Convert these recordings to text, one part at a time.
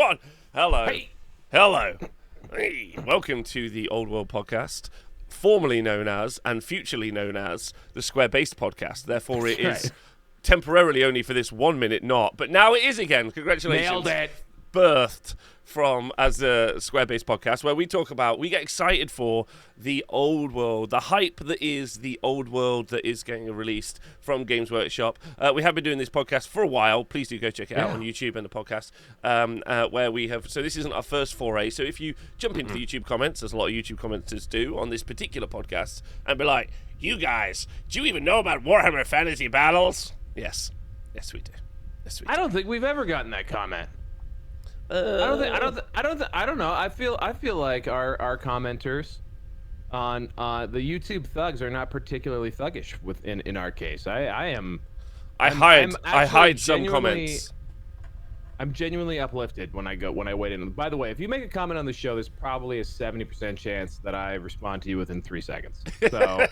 on. Hello. Hey. Hello. Hey. Welcome to the Old World Podcast, formerly known as and futurely known as the Square Based Podcast. Therefore, it is temporarily only for this 1 minute not, but now it is again. Congratulations. Nailed it. Birthed from as the Square Based Podcast, where we get excited for the old world, the hype that is the old world that is getting released from Games Workshop. We have been doing this podcast for a while. Please do go check it out on YouTube and the podcast, where we have. So this isn't our first foray. So if you jump into the YouTube comments, as a lot of YouTube commenters do on this particular podcast, and be like, "You guys, do you even know about Warhammer Fantasy Battles?" Yes, we do. Yes, we do. I don't think we've ever gotten that comment. I don't know. I feel like our commenters on the YouTube thugs are not particularly thuggish in our case. I hide some comments. I'm genuinely uplifted when I wait in. By the way, if you make a comment on the show, there's probably a 70% chance that I respond to you within 3 seconds. So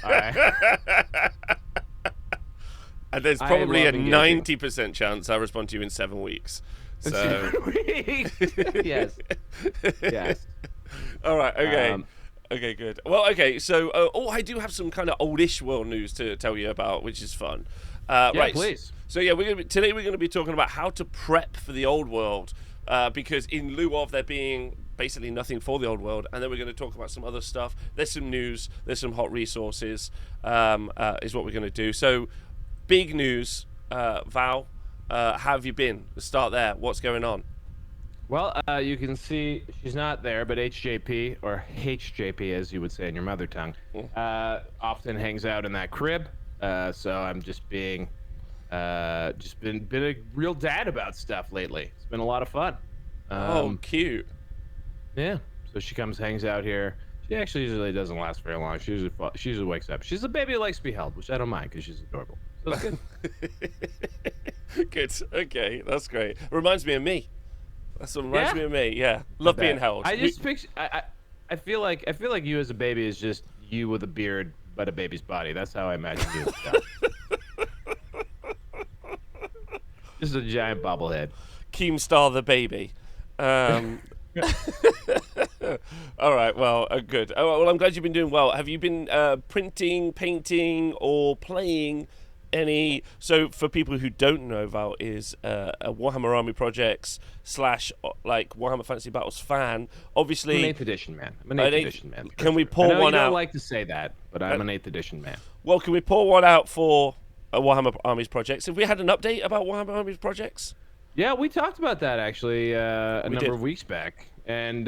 and there's probably a 90% chance I respond to you in 7 weeks. So yes. All right. Okay. Okay. Good. Well. Okay. So, I do have some kind of oldish world news to tell you about, which is fun. Right. Please. So yeah, today we're going to be talking about how to prep for the old world, because in lieu of there being basically nothing for the old world, and then we're going to talk about some other stuff. There's some news. There's some hot resources. Is what we're going to do. So, big news, Val. How have you been? Let's start there. What's going on? Well, you can see she's not there, but HJP, or HJP as you would say in your mother tongue, often hangs out in that crib. So I'm just being, been a real dad about stuff lately. It's been a lot of fun. Cute. Yeah. So she comes, hangs out here. She actually usually doesn't last very long. She usually wakes up. She's a baby that likes to be held, which I don't mind because she's adorable. So it's good. Good. Okay, that's great. Reminds me of me. That's what reminds me of me. Yeah, love being held. I just picture. I feel like you as a baby is just you with a beard, but a baby's body. That's how I imagine you. Just a giant bobblehead. Keemstar the baby. All right. Well, good. Oh, well, I'm glad you've been doing well. Have you been printing, painting, or playing any? So for people who don't know, Val is a Warhammer Army Projects / like Warhammer Fantasy Battles fan. Obviously, I'm an 8th edition man. I'm an 8th edition man. Can we pour one out? I don't out? like to say that, but I'm an 8th edition man. Well, can we pour one out for Warhammer Armies Projects? Have we had an update about Warhammer Armies Projects? Yeah, we talked about that actually a number of weeks back, and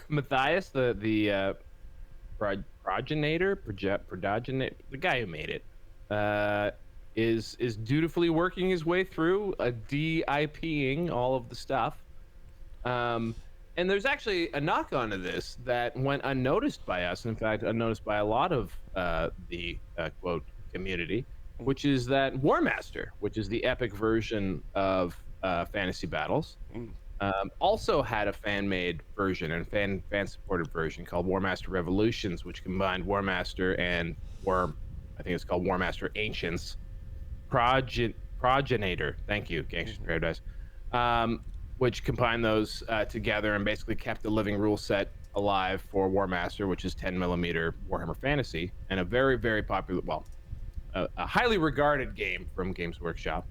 Matthias, the progenitor, the guy who made it, is dutifully working his way through DIPing all of the stuff. And there's actually a knock onto this that went unnoticed by us. In fact, unnoticed by a lot of the quote community, which is that Warmaster, which is the epic version of Fantasy Battles, also had a fan-made version and fan-supported version called Warmaster Revolutions, which combined Warmaster and I think it's called Warmaster Ancients Progenitor. Thank you, Gangsters Paradise. Which combined those together and basically kept the living rule set alive for Warmaster, which is 10mm Warhammer Fantasy, and a very, very popular, a highly regarded game from Games Workshop.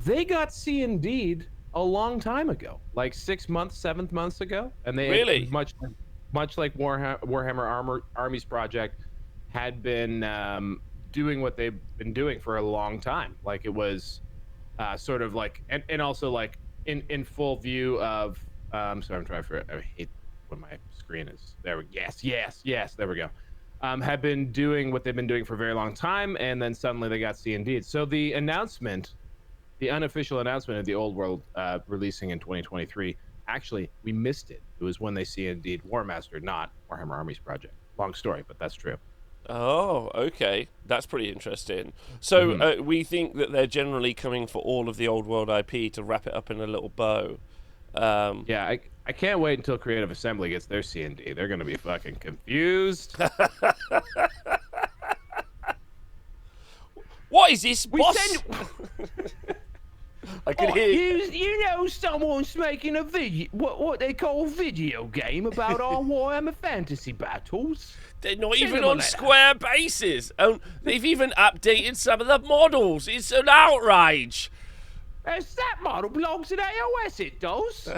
They got C&D'd a long time ago, like 6 months, 7 months ago, and they really much like Warhammer Armies Project had been doing what they've been doing for a long time. Like it was sort of like, and also like in full view of. Sorry, I'm trying for it. I hate when my screen is there. Yes. There we go. Have been doing what they've been doing for a very long time, and then suddenly they got C&D'd. So the unofficial announcement of the Old World releasing in 2023, actually, we missed it. It was when they C&D'd Warmaster, not Warhammer Armies Project. Long story, but that's true. Oh, okay. That's pretty interesting. So we think that they're generally coming for all of the Old World IP to wrap it up in a little bow. Yeah, I can't wait until Creative Assembly gets their C&D. They're going to be fucking confused. What is this? I could hear. You know, someone's making a video, what they call video game about our Warhammer fantasy battles. They're not Send even them a on letter. square bases. They've even updated some of the models. It's an outrage. That model belongs in AOS, it does.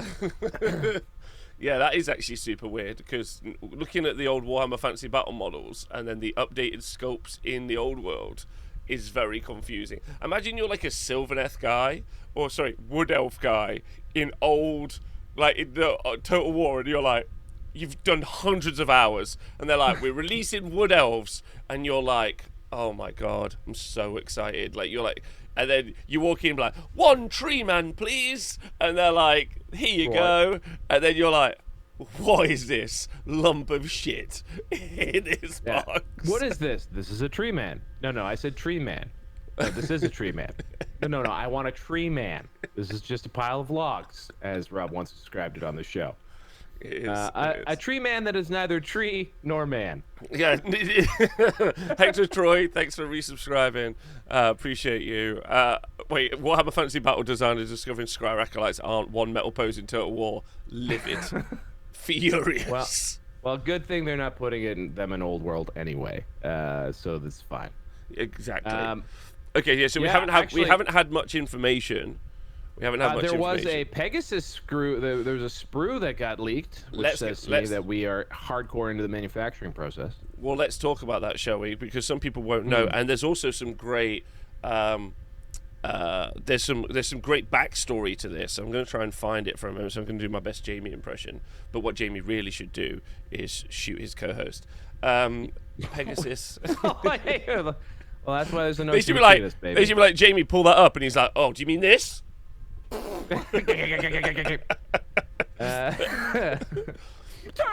Yeah, that is actually super weird because looking at the old Warhammer Fantasy Battle models and then the updated sculpts in the old world is very confusing. Imagine you're like a Sylvaneth guy, or sorry, Wood Elf guy in old, like in the Total War, and you're like, you've done hundreds of hours, and they're like, we're releasing Wood Elves, and you're like, oh my god, I'm so excited. Like, you're like, and then you walk in like, one tree man, please, and they're like, here you go, and then you're like, what is this lump of shit in this box? What is this? This is a tree man. No, I said tree man. No, this is a tree man. No, I want a tree man. This is just a pile of logs, as Rob once described it on the show. A tree man that is neither tree nor man. Yeah. Hector Troy, thanks for resubscribing. Appreciate you. Wait, Warhammer Fantasy Battle designers discovering Scryer Acolytes aren't one metal pose in Total War. Livid. Furious. Well, good thing they're not putting them in Old World anyway. So that's fine. Exactly. Okay, yeah. So we haven't had much information. We haven't had much there information. was a Pegasus sprue. There's a sprue that got leaked, which says to me that we are hardcore into the manufacturing process. Well, let's talk about that, shall we? Because some people won't know, and there's also some great. There's some great backstory to this. I'm going to try and find it for a moment, so I'm going to do my best Jamie impression. But what Jamie really should do is shoot his co-host. Pegasus. Well, that's why there's a no. They should be like, Jamie, pull that up, and he's like, oh, do you mean this? I'm tired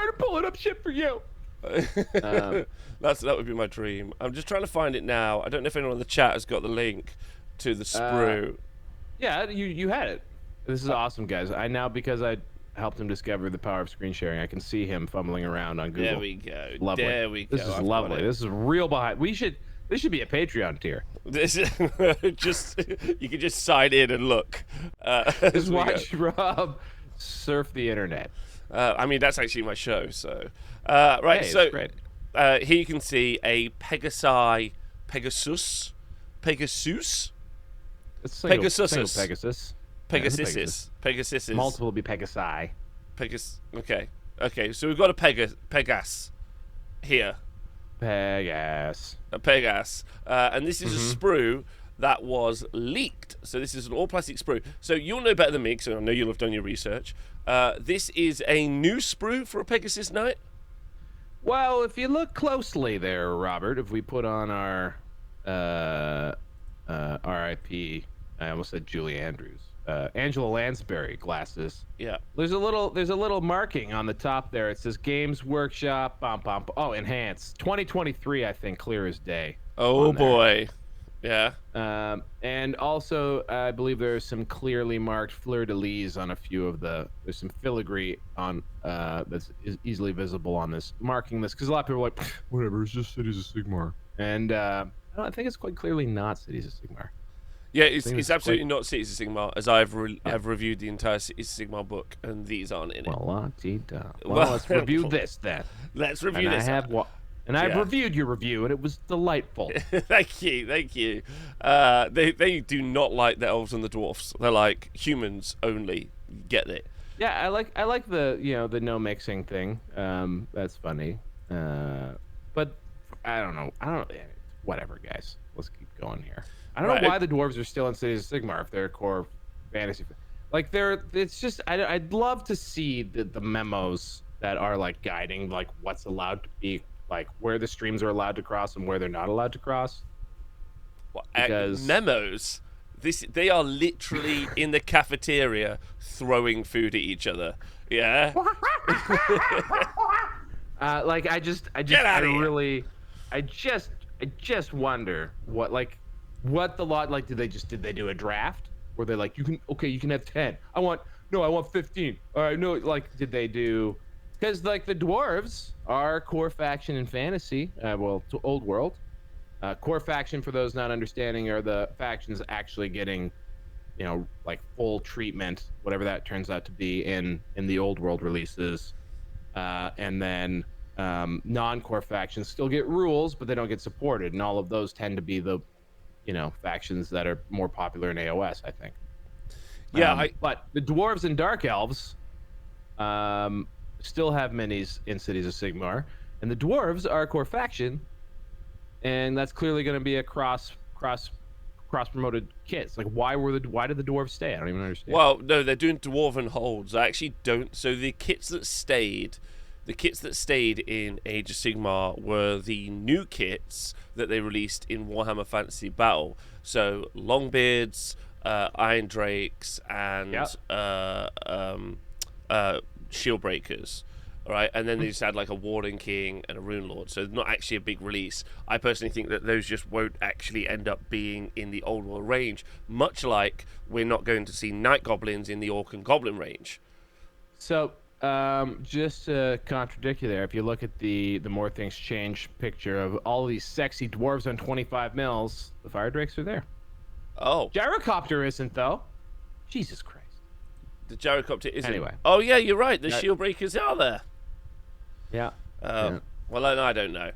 of pulling up shit for you. That would be my dream. I'm just trying to find it now. I don't know if anyone in the chat has got the link to the sprue. Yeah, you had it. This is awesome, guys. Because I helped him discover the power of screen sharing, I can see him fumbling around on Google. There we go. Lovely. There we go. This is lovely. This is real behind. This should be a Patreon tier. This you can just sign in and look. Just watch Rob surf the internet. I mean, that's actually my show. So, right. Hey, so great. Here you can see a Pegasus. It's single Pegasus. Pegasus. Multiple will be Pegasi. Okay. So we've got a Pegasus here. Pegasus. A Pegasus. And this is a sprue that was leaked. So this is an all-plastic sprue. So you'll know better than me, because I know you'll have done your research. This is a new sprue for a Pegasus Knight? Well, if you look closely there, Robert, if we put on our R.I.P. I almost said Julie Andrews. Angela Lansbury glasses. Yeah. There's a little marking on the top there. It says Games Workshop. Oh, enhanced. 2023, I think, clear as day. Oh boy. Yeah. And also, I believe there's some clearly marked fleur-de-lis on a few of there's some filigree on that's easily visible on this, marking this, because a lot of people are like, whatever, it's just Cities of Sigmar. And I think it's quite clearly not Cities of Sigmar. Yeah, it's absolutely not Cities of Sigmar, as I've reviewed the entire Cities of Sigmar book, and these aren't in it. Well, let's review this then. Let's review this. I've reviewed your review, and it was delightful. Thank you. They do not like the elves and the dwarfs. They're like humans only. Get it? Yeah, I like the the no mixing thing. That's funny. But I don't know. Whatever, guys. Let's keep going here. I don't know why the dwarves are still in Cities of Sigmar if they're core fantasy. Like it's just I'd love to see the memos that are like guiding like what's allowed to be, like where the streams are allowed to cross and where they're not allowed to cross. Because memos, they are literally in the cafeteria throwing food at each other. Yeah. Like I just wonder what the lot, like did they do a draft where they're like, you can have 10. I want 15. All right, no, like did they do, because like the dwarves are core faction in fantasy, to old world. Core faction, for those not understanding, are the factions actually getting like full treatment, whatever that turns out to be in the old world releases, and then non-core factions still get rules, but they don't get supported, and all of those tend to be the factions that are more popular in AOS, I think. Yeah, but the dwarves and dark elves still have minis in Cities of Sigmar, and the dwarves are a core faction, and that's clearly going to be a cross promoted kits. Like, why did the dwarves stay? I don't even understand. Well, no, they're doing dwarven holds. I actually don't. So the kits that stayed in Age of Sigmar were the new kits that they released in Warhammer Fantasy Battle. So Longbeards, Iron Drakes, and Shield Breakers. All right, and then they just had like a Warden King and a Rune Lord, so not actually a big release. I personally think that those just won't actually end up being in the Old World range, much like we're not going to see Night Goblins in the Orc and Goblin range. So, just to contradict you there, if you look at the More Things Change picture of all these sexy dwarves on 25 mils, the Fire Drakes are there. Oh. Gyrocopter isn't, though. Jesus Christ. The Gyrocopter isn't. Anyway. Oh, yeah, you're right. The Shield Breakers are there. Yeah. Well, I don't know.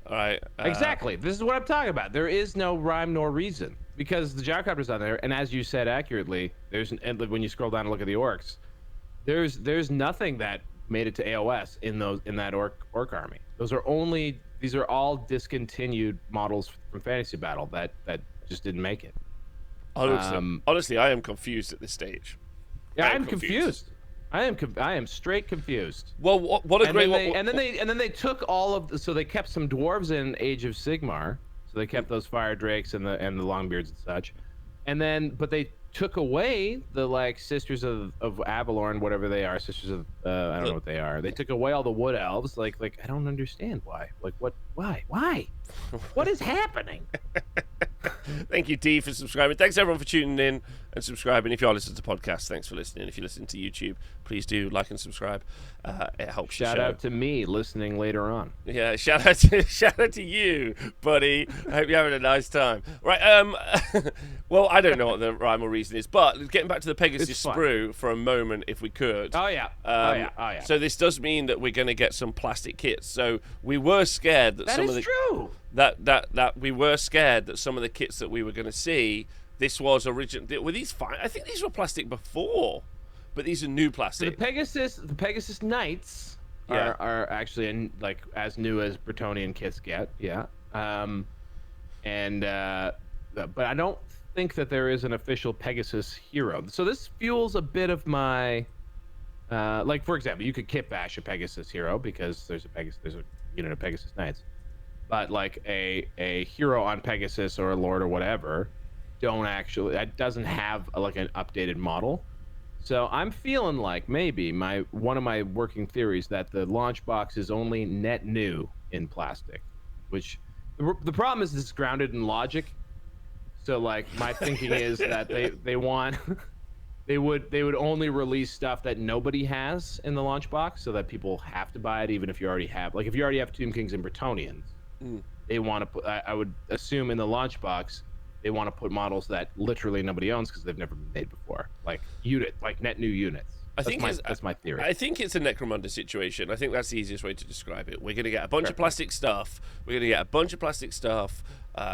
All right. Exactly. This is what I'm talking about. There is no rhyme nor reason because the Gyrocopter's on there, and as you said accurately, when you scroll down and look at the orcs, there's nothing that made it to AOS in that orc army. These are all discontinued models from Fantasy Battle that just didn't make it. Honestly, I am confused at this stage. Yeah, I'm confused. I am straight confused. Well, what a great one. And then they took all of so they kept some dwarves in Age of Sigmar. So they kept those Fire Drakes and the Longbeards and such. But they took away the Sisters of Avalorn, whatever they are, Sisters of I don't know what they are. They took away all the Wood Elves. Like I don't understand why. Like what? Why? What is happening? Thank you, D, for subscribing. Thanks everyone for tuning in and subscribing. If you are listening to podcasts, thanks for listening. If you listen to YouTube, please do like and subscribe. It helps. Shout out to me listening later on. Yeah, shout out to you, buddy. I hope you're having a nice time. Right. Well, I don't know what the rhyme or reason is, but getting back to the Pegasus sprue for a moment, if we could. Oh yeah. So this does mean that we're going to get some plastic kits. So we were scared that some of the true. That we were scared that some of the kits that we were going to see, this was original. Were these fine? I think these were plastic before, but these are new plastic. So the Pegasus Knights are actually as new as Bretonnian kits get. Yeah. But I don't think that there is an official Pegasus hero. So this fuels a bit of my for example, you could kit bash a Pegasus hero because there's a unit of Pegasus Knights. But a hero on Pegasus or a Lord or whatever doesn't have an updated model. So I'm feeling like maybe one of my working theories that the launch box is only net new in plastic, which the problem is it's grounded in logic. So my thinking is that they would only release stuff that nobody has in the launch box, so that people have to buy it even if you already have Tomb Kings and Bretonnians. They want to put. I would assume in the launch box, they want to put models that literally nobody owns because they've never been made before, like net new units. That's my theory. I think it's a Necromunda situation. I think that's the easiest way to describe it. We're going to get a bunch of plastic stuff. We're going to get a bunch of plastic stuff,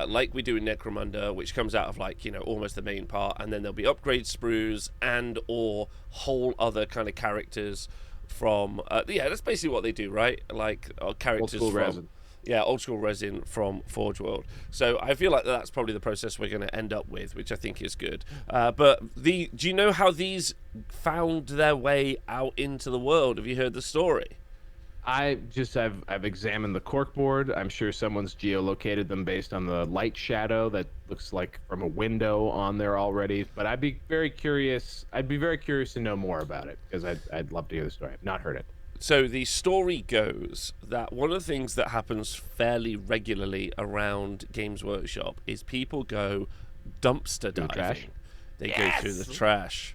like we do in Necromunda, which comes out of almost the main part, and then there'll be upgrade sprues and or whole other kind of characters from. That's basically what they do, right? Characters from. Resin. Yeah, old school resin from Forge World. So I feel like that's probably the process we're going to end up with, which I think is good. But do you know how these found their way out into the world? Have you heard the story? I've examined the corkboard. I'm sure someone's geolocated them based on the light shadow that looks like from a window on there already. But I'd be very curious to know more about it because I'd love to hear the story. I've not heard it. So the story goes that one of the things that happens fairly regularly around Games Workshop is people go dumpster diving. Trash? They go through the trash.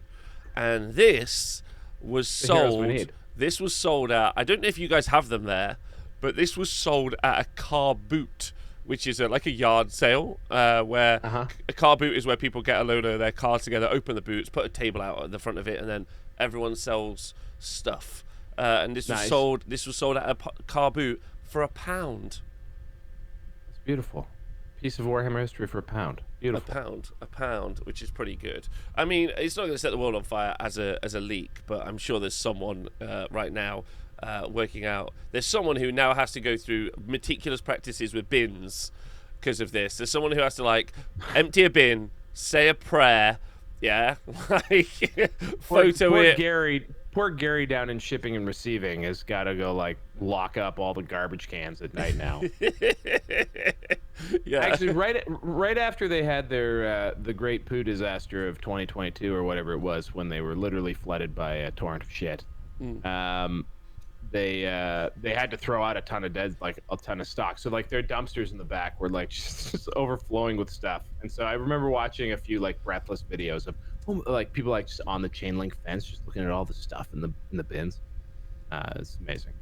And this was sold. This was sold at, I don't know if you guys have them there, but this was sold at a car boot which is like a yard sale where a car boot is where people get a load of their cars together, open the boots, put a table out at the front of it, and then everyone sells stuff. And this was sold. This was sold at a car boot for £1. It's beautiful. Piece of Warhammer history for £1. Beautiful. A pound, which is pretty good. I mean, it's not going to set the world on fire as a leak, but I'm sure there's someone right now working out. There's someone who now has to go through meticulous practices with bins because of this. There's someone who has to like empty a bin, say a prayer, yeah, like photo it. Poor Gary down in shipping and receiving has got to go like lock up all the garbage cans at night now. Yeah. Actually, right after they had their the great poo disaster of 2022 or whatever it was, when they were literally flooded by a torrent of shit, they had to throw out a ton of stock. So like their dumpsters in the back were like just overflowing with stuff. And so I remember watching a few like breathless videos of like people like just on the chain link fence, just looking at all the stuff in the bins. It's amazing.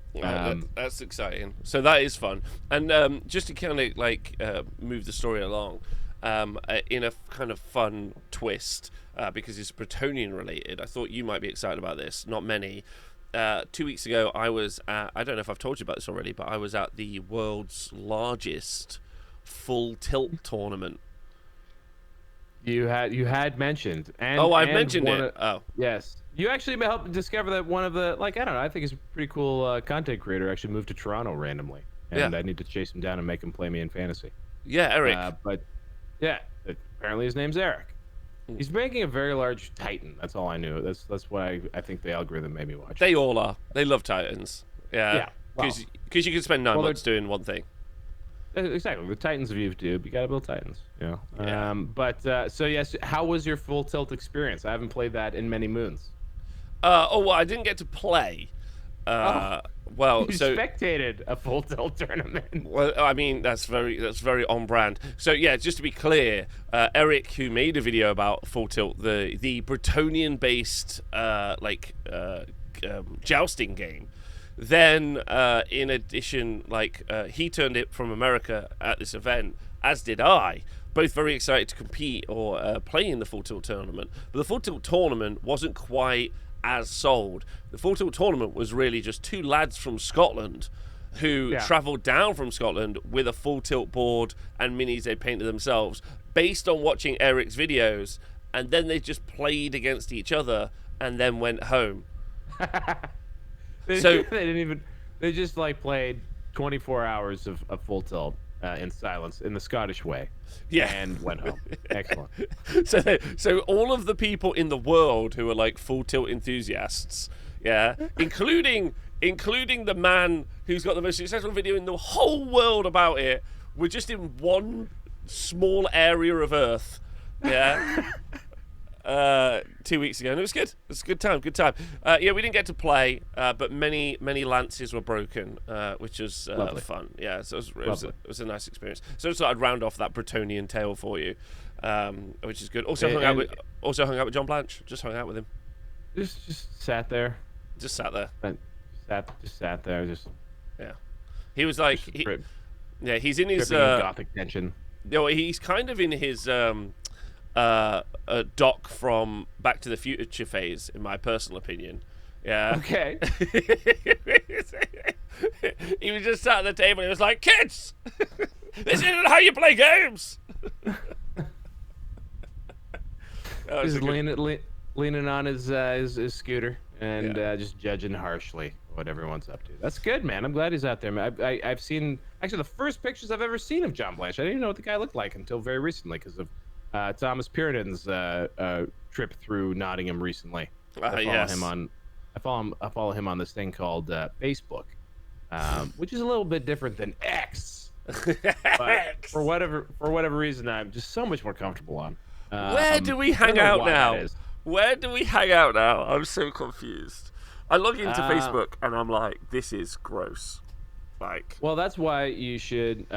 That's exciting. So that is fun. And just to kind of like move the story along, in a kind of fun twist, because it's Bretonnian related, I thought you might be excited about this. Not many. 2 weeks ago, I was at, I don't know if I've told you about this already, but I was at the world's largest full tilt tournament. You had mentioned. I mentioned it. Yes. You actually helped discover that one of the, like, I don't know, I think he's a pretty cool content creator, actually moved to Toronto randomly. And I need to chase him down and make him play me in fantasy. Yeah, Eric. But yeah, apparently his name's Eric. He's making a very large Titan. That's all I knew. That's what I think the algorithm made me watch. They all are. They love Titans. Yeah. Yeah. Because you can spend 9 months doing one thing. Exactly. The Titans of YouTube, you gotta build Titans. You know. Yeah. So yes, how was your full tilt experience? I haven't played that in many moons. Well, I didn't get to play. Well, you spectated a full tilt tournament. Well, I mean that's very on brand. So yeah, just to be clear, Eric, who made a video about full tilt, the Bretonnian based jousting game. Then, in addition, he turned it from America at this event, as did I. Both very excited to compete or play in the Full Tilt tournament. But the Full Tilt tournament wasn't quite as sold. The Full Tilt tournament was really just two lads from Scotland who travelled down from Scotland with a Full Tilt board and minis they painted themselves, based on watching Eric's videos, and then they just played against each other and then went home. They just like played 24 hours of Full Tilt in silence in the Scottish way. Yeah. And went home. Excellent. So all of the people in the world who are like Full Tilt enthusiasts, including the man who's got the most successful video in the whole world about it, were just in one small area of Earth. Yeah. 2 weeks ago, and it was good. It was a good time. We didn't get to play, but many lances were broken, which was fun. Yeah, so it was a nice experience. So I thought I'd round off that Bretonnian tale for you, which is good. Also hung out with John Blanche. Just hung out with him. Just sat there. Just sat there. Just sat there. Yeah. He was like he's in his gothic tension. He's kind of in his a Doc from Back to the Future phase, in my personal opinion. Yeah. Okay. He was just sat at the table. He was like, "Kids, this isn't how you play games." Just leaning on his scooter and just judging harshly what everyone's up to. That's good, man. I'm glad he's out there, man. I've seen actually the first pictures I've ever seen of John Blanche. I didn't even know what the guy looked like until very recently because of Thomas Puritan's trip through Nottingham recently. I follow him on this thing called Facebook, which is a little bit different than X. But for whatever reason, I'm just so much more comfortable on. Where do we hang out now? Where do we hang out now? I'm so confused. I log into Facebook and I'm like, this is gross. Well, that's why you should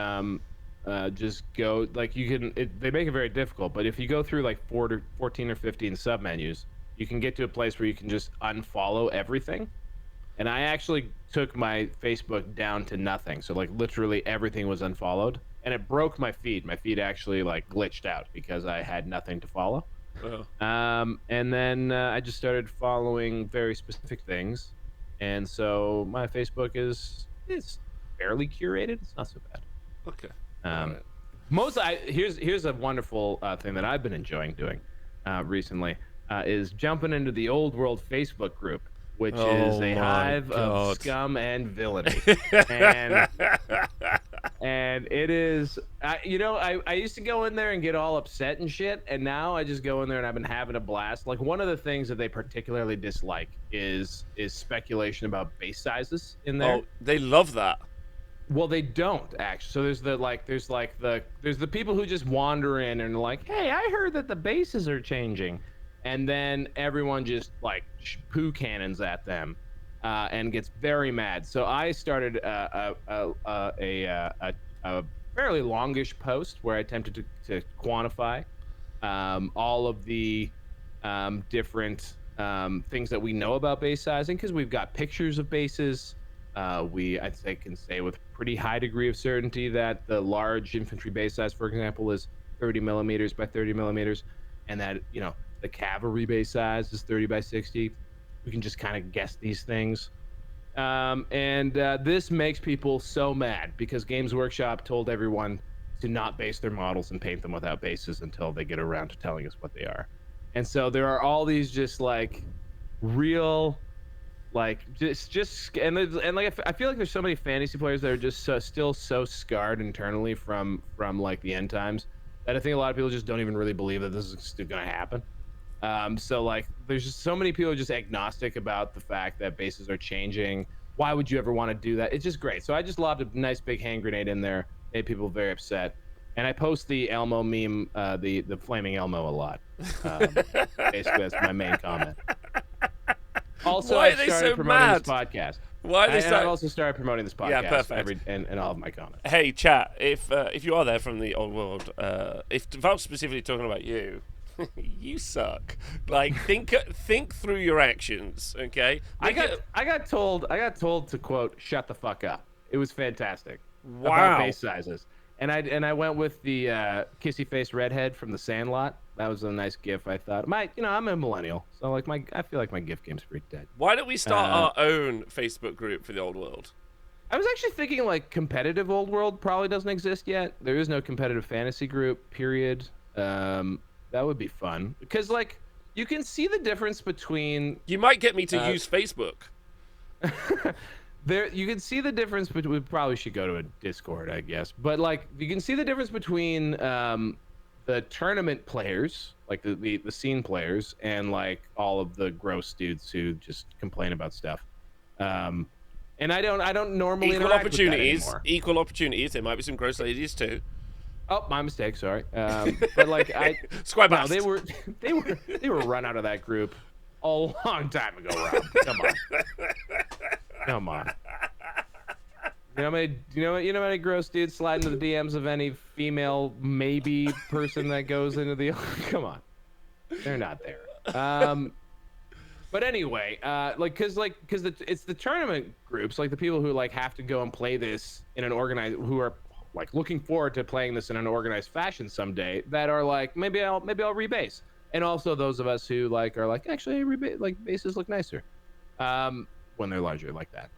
just go, like, you can, they make it very difficult, but if you go through like 14 or 15 submenus, you can get to a place where you can just unfollow everything. And I actually took my Facebook down to nothing. So like literally everything was unfollowed. and it broke my feed. My feed actually like glitched out because I had nothing to follow. Oh. And then I just started following very specific things, and so my Facebook is fairly curated. It's not so bad. Okay. Um, here's a wonderful thing that I've been enjoying doing recently is jumping into the Old World Facebook group, which is a hive of scum and villainy, and it is. I used to go in there and get all upset and shit, and now I just go in there and I've been having a blast. Like, one of the things that they particularly dislike is speculation about base sizes in there. Oh, they love that. Well, they don't actually. So there's the people who just wander in and are like, "Hey, I heard that the bases are changing," and then everyone just like poo cannons at them, and gets very mad. So I started a fairly longish post where I attempted to quantify all of the different things that we know about base sizing, because we've got pictures of bases. I'd say can say with pretty high degree of certainty that the large infantry base size, for example, is 30 millimeters by 30 millimeters, and that the cavalry base size is 30 by 60. We can just kind of guess these things, and this makes people so mad because Games Workshop told everyone to not base their models and paint them without bases until they get around to telling us what they are. And so there are all these just like real. Like and like I feel like there's so many fantasy players that are just still so scarred internally from like the end times that I think a lot of people just don't even really believe that this is still gonna happen. So like there's just so many people just agnostic about the fact that bases are changing. Why would you ever want to do that? It's just great. So I just lobbed a nice big hand grenade in there, made people very upset, and I post the Elmo meme, the flaming Elmo a lot. Basically, that's my main comment. Also, Why I started promoting this podcast. Why are they I've also started promoting this podcast. Yeah, perfect. And all of my comments. Hey, chat, if you are there from the old world, if Valve's specifically talking about you, you suck. Like, think through your actions, okay? I got told to quote, "Shut the fuck up." It was fantastic. Wow. About base sizes. And I went with the kissy face redhead from The Sandlot. That was a nice gif. I thought I'm a millennial, so like I feel like my gif game's pretty dead. Why don't we start our own Facebook group for the old world? I was actually thinking like competitive old world probably doesn't exist yet. There is no competitive fantasy group. Period. That would be fun because like you can see the difference between. You might get me to use Facebook. There, you can see the difference between. We probably should go to a Discord, I guess. But like, you can see the difference between the tournament players, like the scene players, and like all of the gross dudes who just complain about stuff. And I don't normally equal interact opportunities. With that anymore. Equal opportunities. There might be some gross ladies too. Oh, my mistake. Sorry. But like Square they were run out of that group a long time ago, Rob. Come on. You know how many gross dudes slide into the DMs of any female maybe person that goes into the come on. They're not there. But anyway, it's the tournament groups, like the people who like have to go and play this in an organized, who are like looking forward to playing this in an organized fashion someday, that are like maybe I'll rebase. And also those of us who like are like actually bases look nicer. When they're larger like that.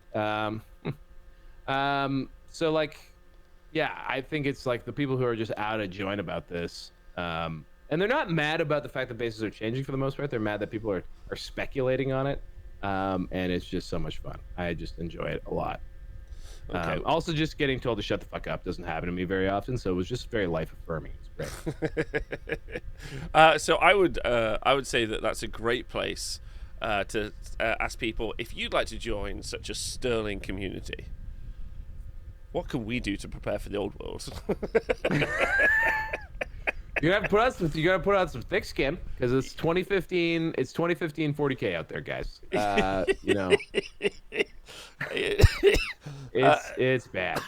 So like, yeah, I think it's like the people who are just out of joint about this. And they're not mad about the fact that bases are changing for the most part. They're mad that people are speculating on it. And it's just so much fun. I just enjoy it a lot. Okay. Also, just getting told to shut the fuck up doesn't happen to me very often, so it was just very life affirming. It's great. So I would say that that's a great place to ask people if you'd like to join such a sterling community. What can we do to prepare for the old world? You gotta put on some thick skin because it's 2015. It's 2015 40K out there, guys. It's bad.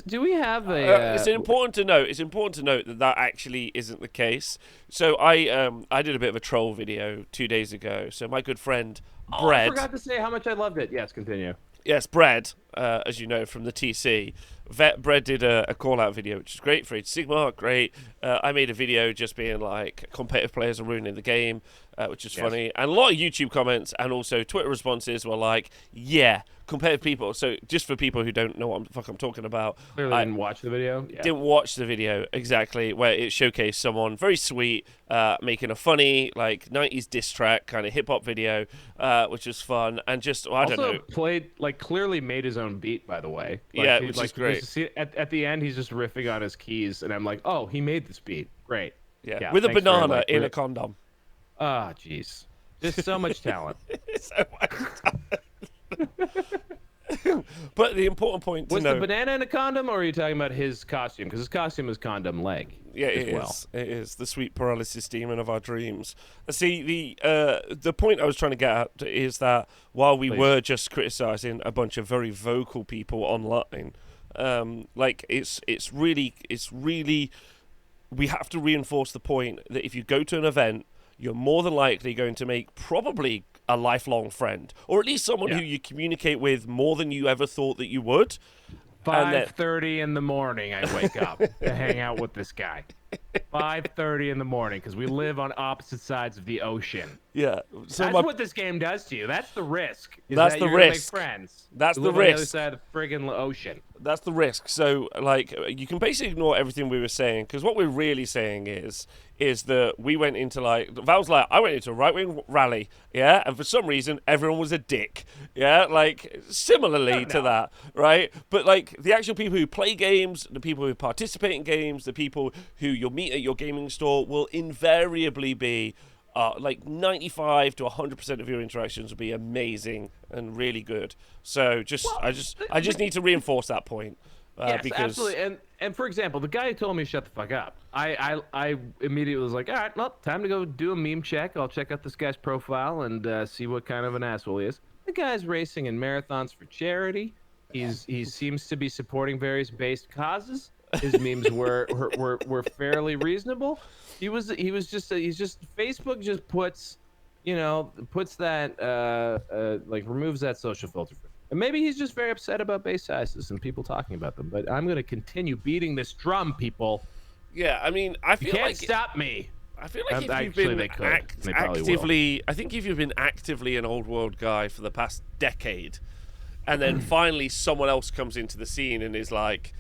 Do we have a? It's important to note. It's important to note that actually isn't the case. So I did a bit of a troll video 2 days ago. So my good friend Bread. I forgot to say how much I loved it. Yes, continue. Yes, Bread. as you know from the TC. Brett did a call-out video, which is great for Age of Sigmar, great. I made a video just being like, competitive players are ruining the game, which is funny. And a lot of YouTube comments and also Twitter responses were like, yeah, competitive people. So just for people who don't know what the fuck I'm talking about. Clearly didn't watch the video. Yeah. Didn't watch the video, exactly, where it showcased someone very sweet making a funny, like, 90s diss track kind of hip-hop video, which was fun. And just, I don't know. Played, like, clearly made his own beat, by the way. Like, yeah, which is great. At the end, he's just riffing on his keys, and I'm like, oh, he made this beat. Great. Yeah, with a banana in a condom. Oh, jeez. There's so much talent. So much talent. But the important point to know... Was the banana in a condom, or are you talking about his costume? Because his costume is condom leg. Yeah, it is. It is the sweet paralysis demon of our dreams. See, the point I was trying to get at is that while we were just criticizing a bunch of very vocal people online, like it's really we have to reinforce the point that if you go to an event, you're more than likely going to make probably a lifelong friend, or at least someone who you communicate with more than you ever thought that you would. 5:30 in the morning, I wake up to hang out with this guy. 5:30 in the morning, because we live on opposite sides of the ocean. Yeah, so that's what this game does to you. That's the risk. That's the risk. Make friends. That's you the live risk. On the other side of the friggin' ocean. That's the risk. So, like, you can basically ignore everything we were saying, because what we're really saying is that we went into, like, Val's like, I went into a right-wing rally, yeah, and for some reason, everyone was a dick, yeah, like, similarly to that, right? But, like, the actual people who play games, the people who participate in games, the people who you'll meet at your gaming store will invariably be, like, 95 to 100% of your interactions will be amazing and really good. So, I just need to reinforce that point. Yes, because... absolutely. And for example, the guy who told me to shut the fuck up, I immediately was like, all right, well, time to go do a meme check. I'll check out this guy's profile and see what kind of an asshole he is. The guy's racing in marathons for charity. He seems to be supporting various based causes. His memes were fairly reasonable. He's just Facebook just puts that like removes that social filter. And maybe he's just very upset about base sizes and people talking about them. But I'm going to continue beating this drum, people. Yeah, I mean, I feel you can't stop me. I feel like if you've been actively, I think if you've been actively an old world guy for the past decade, and then finally someone else comes into the scene and is like,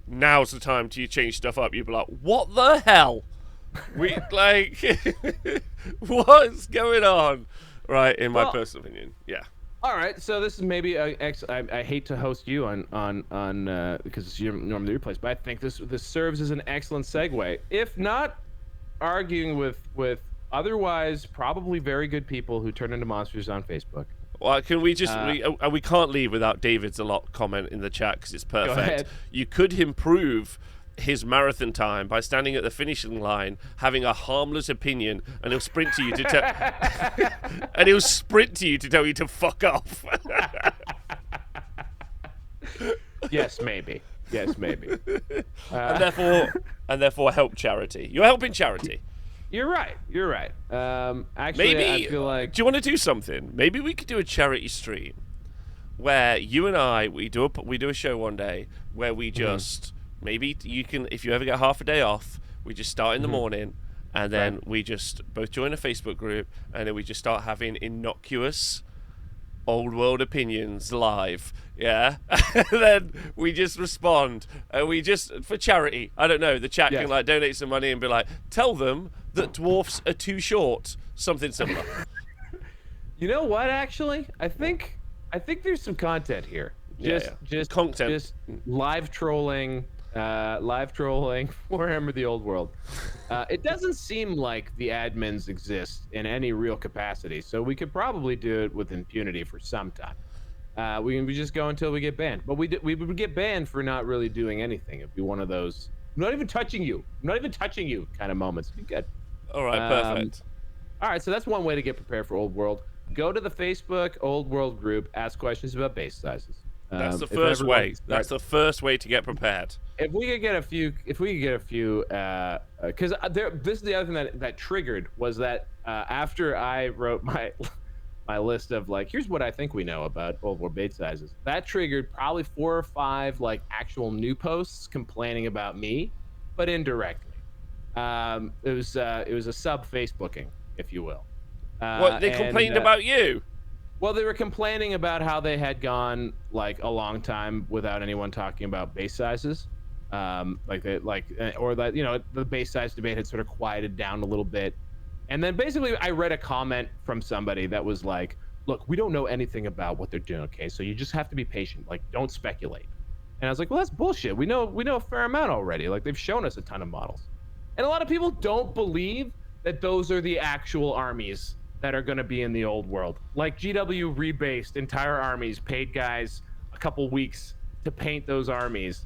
now's the time to change stuff up, you'd be like, what the hell? We like, what's going on? Right, in my personal opinion, yeah. All right, so this is maybe I hate to host you on because you're normally your place, but I think this serves as an excellent segue. If not arguing with otherwise probably very good people who turn into monsters on Facebook. Well, can we just we can't leave without David's a lot comment in the chat because it's perfect. Go ahead. You could improve his marathon time by standing at the finishing line, having a harmless opinion, and he'll sprint to you to tell you to fuck off. Yes, maybe. And therefore help charity. You're helping charity. You're right. Actually, maybe, I feel like... Do you want to do something? Maybe we could do a charity stream where you and I we do a show one day where we just maybe you can, if you ever get half a day off, we just start in the morning and then we just both join a Facebook group and then we just start having innocuous old world opinions live, yeah. And then we just respond and we just, for charity, I don't know, the chat can like donate some money and be like, tell them that dwarfs are too short, something similar. You know what, actually, I think there's some content here. Just content, just live trolling Warhammer the Old World. It doesn't seem like the admins exist in any real capacity, so we could probably do it with impunity for some time. We just go until we get banned, but we would get banned for not really doing anything. It'd be one of those I'm not even touching you kind of moments. It'd be good. All right, perfect. All right, so that's one way to get prepared for Old World. Go to the Facebook Old World group, ask questions about base sizes. That's the first way. That's the first way to get prepared. If we could get a few, because this is the other thing that triggered was that after I wrote my list of like, here's what I think we know about Old War base sizes. That triggered probably 4 or 5 like actual new posts complaining about me, but indirectly. It was a sub Facebooking, if you will. What, they complained about you? Well, they were complaining about how they had gone like a long time without anyone talking about base sizes, or that, you know, the base size debate had sort of quieted down a little bit. And then basically I read a comment from somebody that was like, look, we don't know anything about what they're doing, okay? So you just have to be patient. Like, don't speculate. And I was like, well, that's bullshit. We know a fair amount already. Like, they've shown us a ton of models. And a lot of people don't believe that those are the actual armies that are going to be in the old world. Like, GW rebased entire armies, paid guys a couple weeks to paint those armies.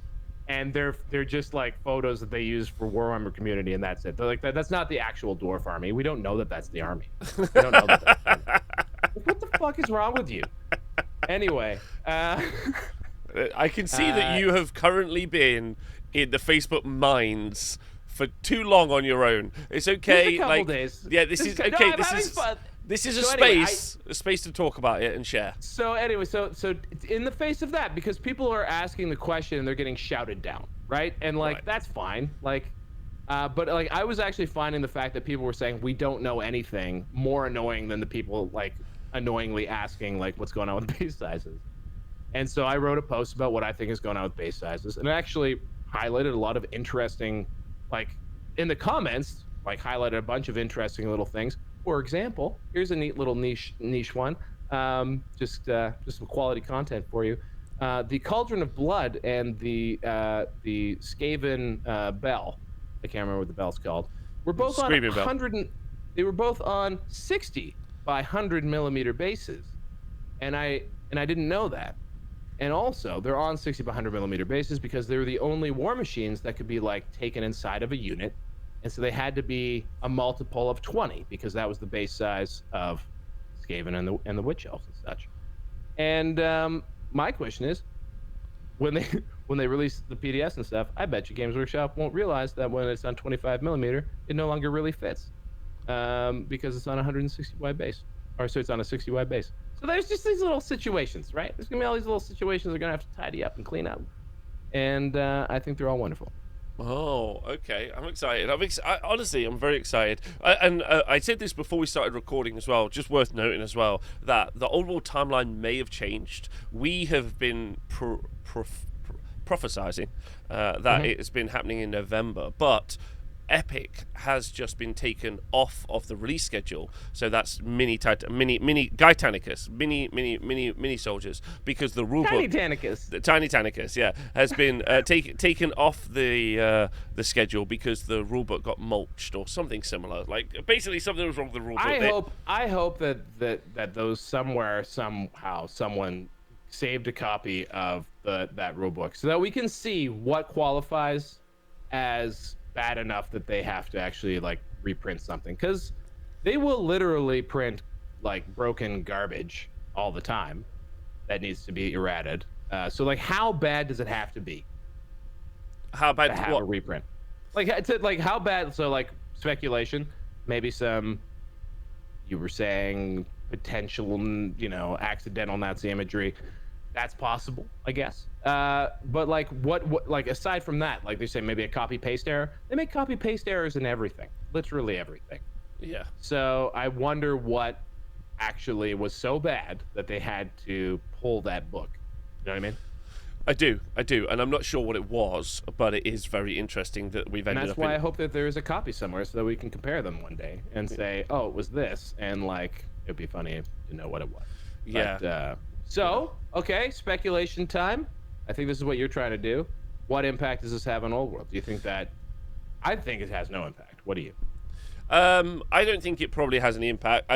And they're just like photos that they use for Warhammer community, and that's it. They're like, that's not the actual dwarf army. We don't know that that's the army. We don't know that that's the army. What the fuck is wrong with you? Anyway, I can see that you have currently been in the Facebook minds for too long on your own. It's okay. Just a couple days. Yeah, this is okay. No, this is a anyway, space to talk about it and share. So anyway, so in the face of that, because people are asking the question and they're getting shouted down, right? And like, right. That's fine. Like, but like, I was actually finding the fact that people were saying we don't know anything more annoying than the people like annoyingly asking like what's going on with base sizes. And so I wrote a post about what I think is going on with base sizes, and it actually highlighted a lot of interesting, like in the comments, like highlighted a bunch of interesting little things. For example, here's a neat little niche one, just some quality content for you. The Cauldron of Blood and the Skaven bell, I can't remember what the bell's called, were both on 100. They were both on 60 by 100 millimeter bases, and I didn't know that. And also, they're on 60 by 100 millimeter bases because they were the only war machines that could be like taken inside of a unit. And so they had to be a multiple of 20 because that was the base size of Skaven and the Witch Elves and such. And my question is, when they release the PDS and stuff, I bet you Games Workshop won't realize that when it's on 25 millimeter, it no longer really fits because it's on 160 wide base, or so it's on a 60 wide base. So there's just these little situations, right? There's gonna be all these little situations they're gonna have to tidy up and clean up, and I think they're all wonderful. Oh, okay. I'm excited. Honestly, I'm very excited. I said this before we started recording as well. Just worth noting as well that the Old World timeline may have changed. We have been prophesizing that it has been happening in November, but Epic has just been taken off of the release schedule. So that's mini Titanicus, mini soldiers, because the rulebook Tiny Titanicus, yeah, has been taken off the schedule because the rulebook got mulched or something similar. Like basically something was wrong with the rulebook. I hope that those somehow someone saved a copy of that rulebook so that we can see what qualifies as bad enough that they have to actually like reprint something, because they will literally print like broken garbage all the time that needs to be errated. So like, how bad does it have to be? How bad to have a reprint? Like how bad? So like speculation, maybe some. You were saying potential, accidental Nazi imagery. That's possible, I guess. But like, what like aside from that, like they say maybe a copy paste error. They make copy paste errors in everything, literally everything. Yeah. So I wonder what actually was so bad that they had to pull that book. You know what I mean? I do, and I'm not sure what it was, but it is very interesting that we've ended up. And that's why I hope that there is a copy somewhere so that we can compare them one day and say, oh, it was this, and like it'd be funny to know what it was. Yeah. But, so, okay, speculation time. I think this is what you're trying to do. What impact does this have on Old World? Do you think that... I think it has no impact. What do you? I don't think it probably has any impact.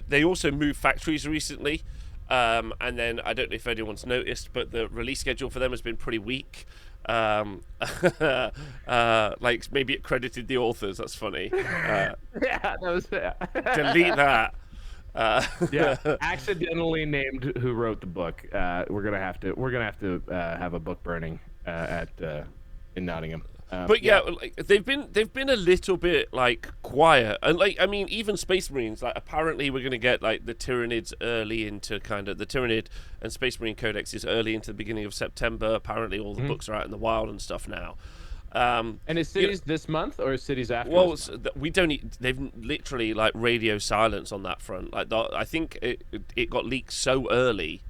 They also moved factories recently, and then I don't know if anyone's noticed, but the release schedule for them has been pretty weak. Like maybe it credited the authors. That's funny. Yeah, that was... delete that. Yeah, accidentally named who wrote the book. We're gonna have to have a book burning in Nottingham. But yeah, like, they've been a little bit like quiet, and like I mean, even Space Marines. Like apparently, we're gonna get like the Tyranids early into kind of the Tyranid and Space Marine Codex is early into the beginning of September. Apparently, all the books are out in the wild and stuff now. And is Cities this month or is Cities after? Well, we don't. They've literally like radio silence on that front. Like I think it got leaked so early.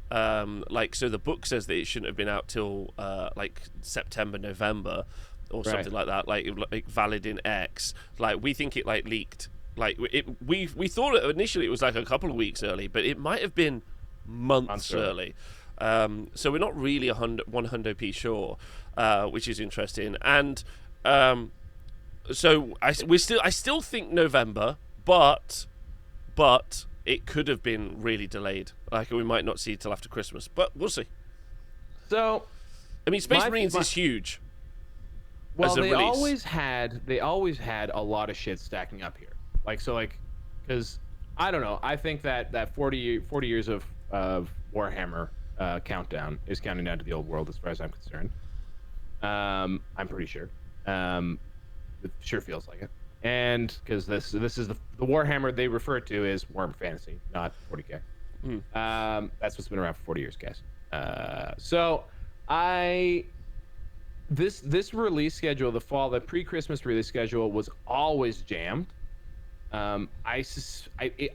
Like so, the book says that it shouldn't have been out till like September, November. Or something like that, like valid in X. Like we think it like leaked. Like we thought initially it was like a couple of weeks early, but it might have been months early. So we're not really 100p sure, which is interesting. And so I still think November, but it could have been really delayed. Like we might not see it till after Christmas, but we'll see. So, I mean, Space Marines is huge. Well, they always had a lot of shit stacking up here. Because I don't know. I think that 40 years of Warhammer countdown is counting down to the old world as far as I'm concerned. I'm pretty sure. It sure feels like it. And because this is the Warhammer they refer to as Warhammer Fantasy, not 40K. That's what's been around for 40 years, guys. This release schedule, the pre-Christmas release schedule was always jammed. I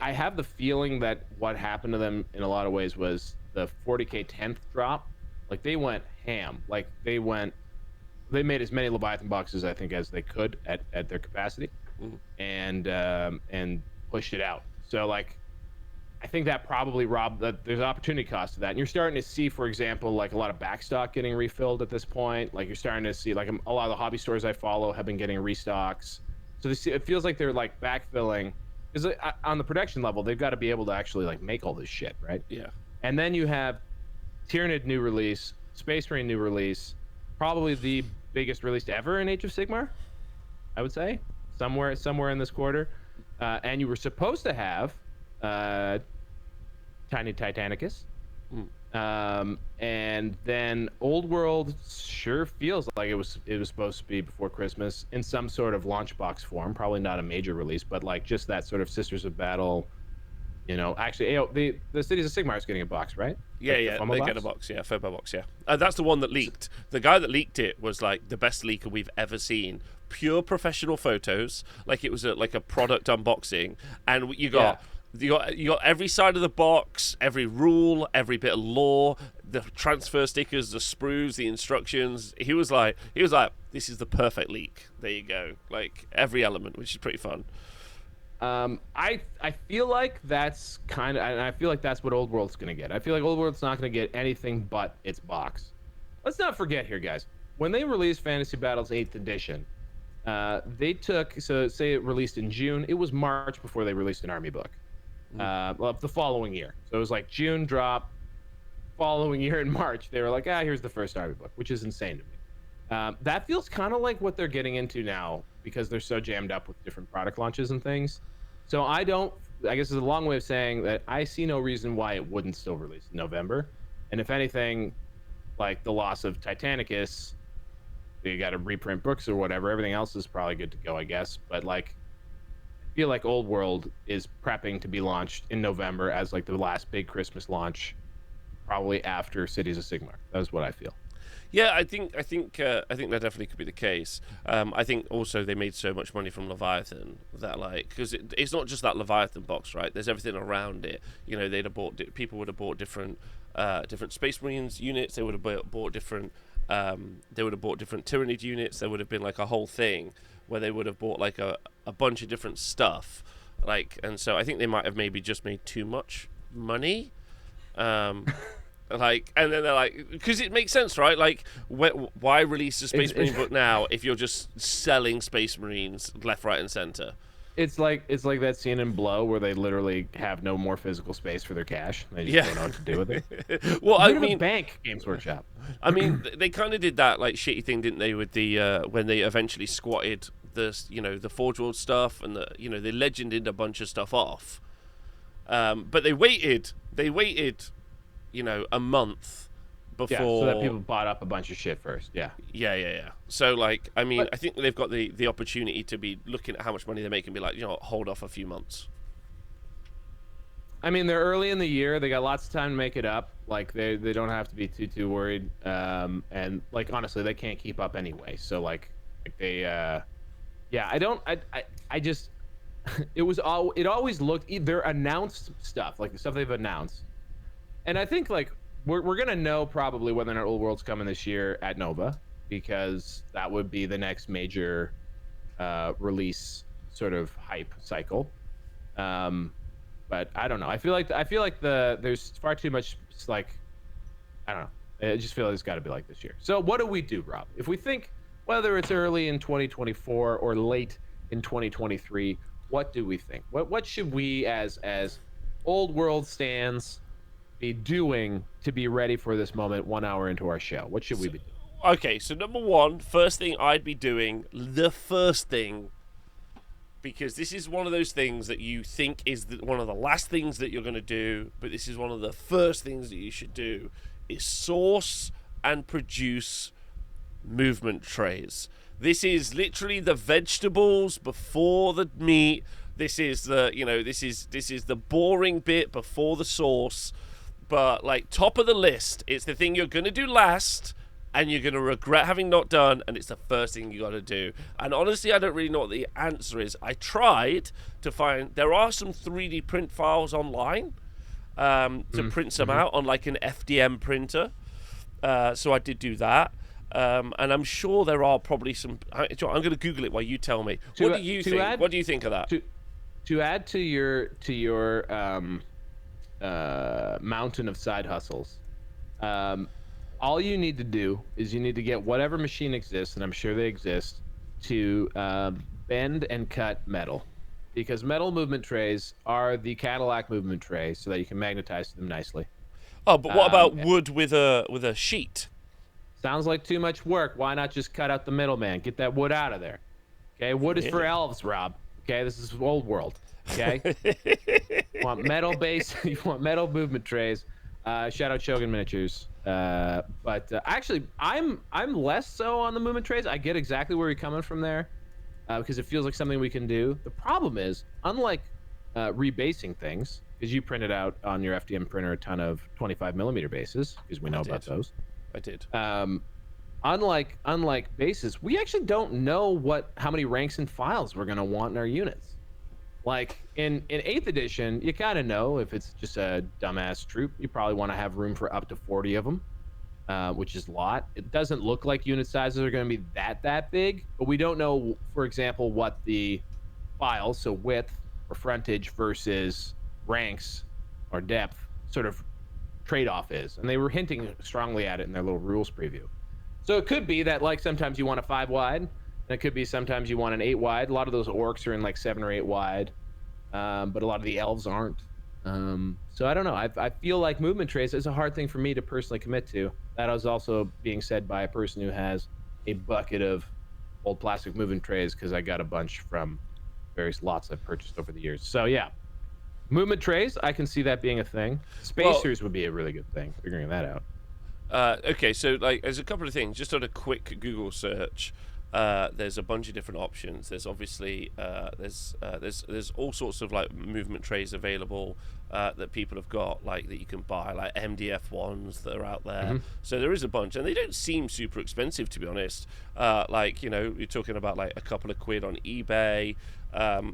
have the feeling that what happened to them in a lot of ways was the 40K 10th drop. Like they went ham. Like they made as many Leviathan boxes I think as they could at their capacity, and pushed it out. So like, I think that probably robbed that. There's opportunity cost to that, and you're starting to see, for example, like a lot of backstock getting refilled at this point. Like you're starting to see, like a lot of the hobby stores I follow have been getting restocks. So it feels like they're like backfilling, because on the production level, they've got to be able to actually like make all this shit, right? Yeah. And then you have Tyranid new release, Space Marine new release, probably the biggest release ever in Age of Sigmar, I would say, somewhere in this quarter, and you were supposed to have Tiny Titanicus, and then Old World sure feels like it was supposed to be before Christmas in some sort of launch box form, probably not a major release, but like just that sort of Sisters of Battle, actually the Cities of Sigmar is getting a box, right? Yeah, they get a box, yeah, FOBO box, yeah. That's the one that leaked. The guy that leaked it was like the best leaker we've ever seen. Pure professional photos, like it was like a product unboxing, and you got every side of the box, every rule, every bit of lore, the transfer stickers, the sprues, the instructions. He was like, this is the perfect leak. There you go, like every element, which is pretty fun. I feel like that's and I feel like that's what Old World's gonna get. I feel like Old World's not gonna get anything but its box. Let's not forget here, guys. When they released Fantasy Battles 8th edition, they took, so say it released in June, it was March before they released an army book. The following year. So it was like June drop, following year in March, they were like, here's the first army book, which is insane to me. That feels kind of like what they're getting into now because they're so jammed up with different product launches and things. So I guess it's a long way of saying that I see no reason why it wouldn't still release in November. And if anything, like the loss of Titanicus, you got to reprint books or whatever. Everything else is probably good to go, I guess. But like, I feel like Old World is prepping to be launched in November as like the last big Christmas launch, probably after Cities of Sigmar. That's what I feel. Yeah, I think that definitely could be the case. I think also they made so much money from Leviathan that like, because it's not just that Leviathan box, right? There's everything around it. They'd have bought people would have bought different Space Marines units. They would have bought different. They would have bought different Tyranid units. There would have been like a whole thing where they would have bought like a bunch of different stuff, like, and so I think they might have maybe just made too much money. Like, and then they're like, because it makes sense, right? Like, why release a Space Marine book now if you're just selling Space Marines left, right, and center? It's like that scene in Blow where they literally have no more physical space for their cash. They just don't know what to do with it. Well, I mean, bank, Games Workshop. I mean, they kind of did that like shitty thing, didn't they? With the when they eventually squatted the Forge World stuff and they legended a bunch of stuff off. But they waited. A month before. Yeah, so that people bought up a bunch of shit first. Yeah. Yeah. So like, I mean, But, I think they've got the opportunity to be looking at how much money they make and be like, you know what, hold off a few months. I mean, they're early in the year. They got lots of time to make it up. Like they don't have to be too worried. And like honestly, they can't keep up anyway. So like they yeah, I just it always looked their announced stuff, like the stuff they've announced. And I think like we're gonna know probably whether or not Old World's coming this year at Nova, because that would be the next major release sort of hype cycle. But I don't know. I feel like there's far too much like I don't know. I just feel like it's got to be like this year. So what do we do, Rob? If we think whether it's early in 2024 or late in 2023, what do we think? What should we as Old World stands be doing to be ready for this moment 1 hour into our show? What should we be doing? Okay, so number one, first thing I'd be doing, the first thing, because this is one of those things that you think is one of the last things that you're going to do, but this is one of the first things that you should do, is source and produce movement trays. This is literally the vegetables before the meat. This is the, this is the boring bit before the sauce. But like top of the list, it's the thing you're going to do last, and you're going to regret having not done, and it's the first thing you got to do. And honestly, I don't really know what the answer is. I tried to find, there are some 3D print files online to print some out on like an FDM printer. So I did do that. And I'm sure there are probably some, I'm going to Google it while you tell me. What do you think? What do you think of that? To add to your mountain of side hustles, all you need to do is you need to get whatever machine exists, and I'm sure they exist, to bend and cut metal, because metal movement trays are the Cadillac movement tray, so that you can magnetize them nicely. Oh, but what about wood with a sheet? Sounds like too much work. Why not just cut out the middleman? Get that wood out of there. Okay, wood is for elves, Rob. Okay, this is Old World. Okay, you want metal base? You want metal movement trays? Shout out Shogun Miniatures. But actually, I'm less so on the movement trays. I get exactly where you're coming from there, because it feels like something we can do. The problem is, unlike rebasing things, because you printed out on your FDM printer a ton of 25mm bases, because we know about those. I did. Unlike bases, we actually don't know how many ranks and files we're gonna want in our units. Like in 8th edition, you kind of know if it's just a dumbass troop, you probably want to have room for up to 40 of them, which is a lot. It doesn't look like unit sizes are going to be that big, but we don't know, for example, what the files, so width or frontage versus ranks or depth, sort of trade-off is. And they were hinting strongly at it in their little rules preview. So it could be that like sometimes you want a 5 wide, and it could be sometimes you want an 8 wide. A lot of those orcs are in like 7 or 8 wide, but a lot of the elves aren't. So I don't know. I feel like movement trays is a hard thing for me to personally commit to. That is also being said by a person who has a bucket of old plastic movement trays, because I got a bunch from various lots I've purchased over the years. So yeah, movement trays, I can see that being a thing. Spacers would be a really good thing, figuring that out. Okay, so like there's a couple of things. Just on a quick Google search, there's a bunch of different options. There's obviously there's all sorts of like movement trays available that people have got, like that you can buy, like MDF ones that are out there. So there is a bunch, and they don't seem super expensive, to be honest. Like, you're talking about like a couple of quid on eBay.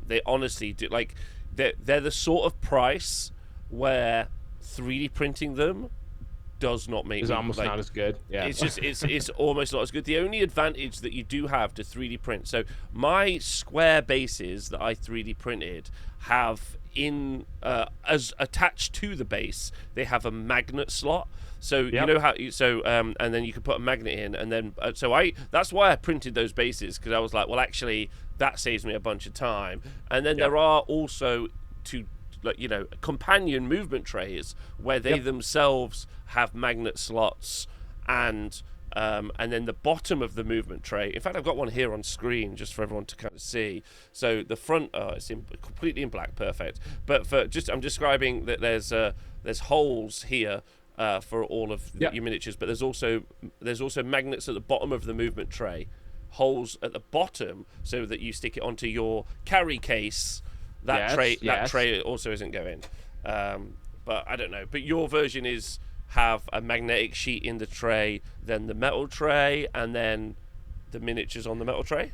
They honestly do, like they're the sort of price where 3D printing them does not make it's almost not as good. Yeah, it's just it's almost not as good. The only advantage that you do have to 3D print, so my square bases that I 3D printed have as attached to the base, they have a magnet slot. So you know how and then you can put a magnet in, and then that's why I printed those bases, because I was like, well, actually that saves me a bunch of time. And then there are also companion movement trays where they themselves have magnet slots, and then the bottom of the movement tray, in fact I've got one here on screen just for everyone to kind of see. So the front, it's completely in black, perfect, but I'm describing that there's holes here for all of Yeah. your miniatures, but there's also magnets at the bottom of the movement tray, holes at the bottom so that you stick it onto your carry case. That tray also isn't going. But I don't know. But your version is have a magnetic sheet in the tray, then the metal tray, and then the miniatures on the metal tray.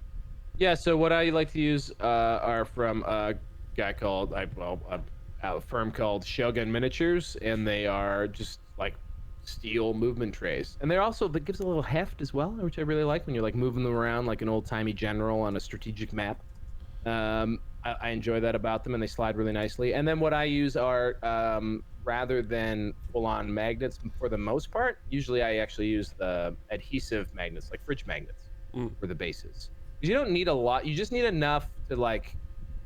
Yeah. So what I like to use are from a guy called a firm called Shogun Miniatures, and they are just like steel movement trays, and they're also that gives a little heft as well, which I really like when you're like moving them around like an old-timey general on a strategic map. I enjoy that about them, and they slide really nicely. And then what I use are rather than full-on magnets for the most part, usually I actually use the adhesive magnets, like fridge magnets, for the bases. Because you don't need a lot, you just need enough to like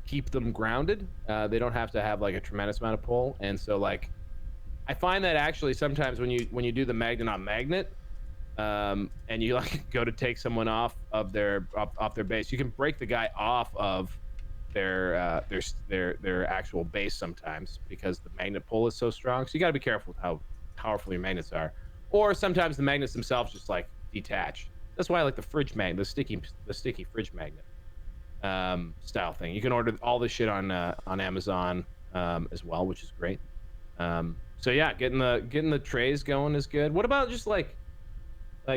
keep them grounded. They don't have to have like a tremendous amount of pull, and so like I find that actually sometimes when you do the magnet on magnet, and you like go to take someone off their base, you can break the guy off of their actual base sometimes because the magnet pull is so strong. So you got to be careful with how powerful your magnets are. Or sometimes the magnets themselves just like detach. That's why I like the fridge magnet, the sticky fridge magnet style thing. You can order all this shit on Amazon as well, which is great. So yeah, getting the trays going is good. What about just like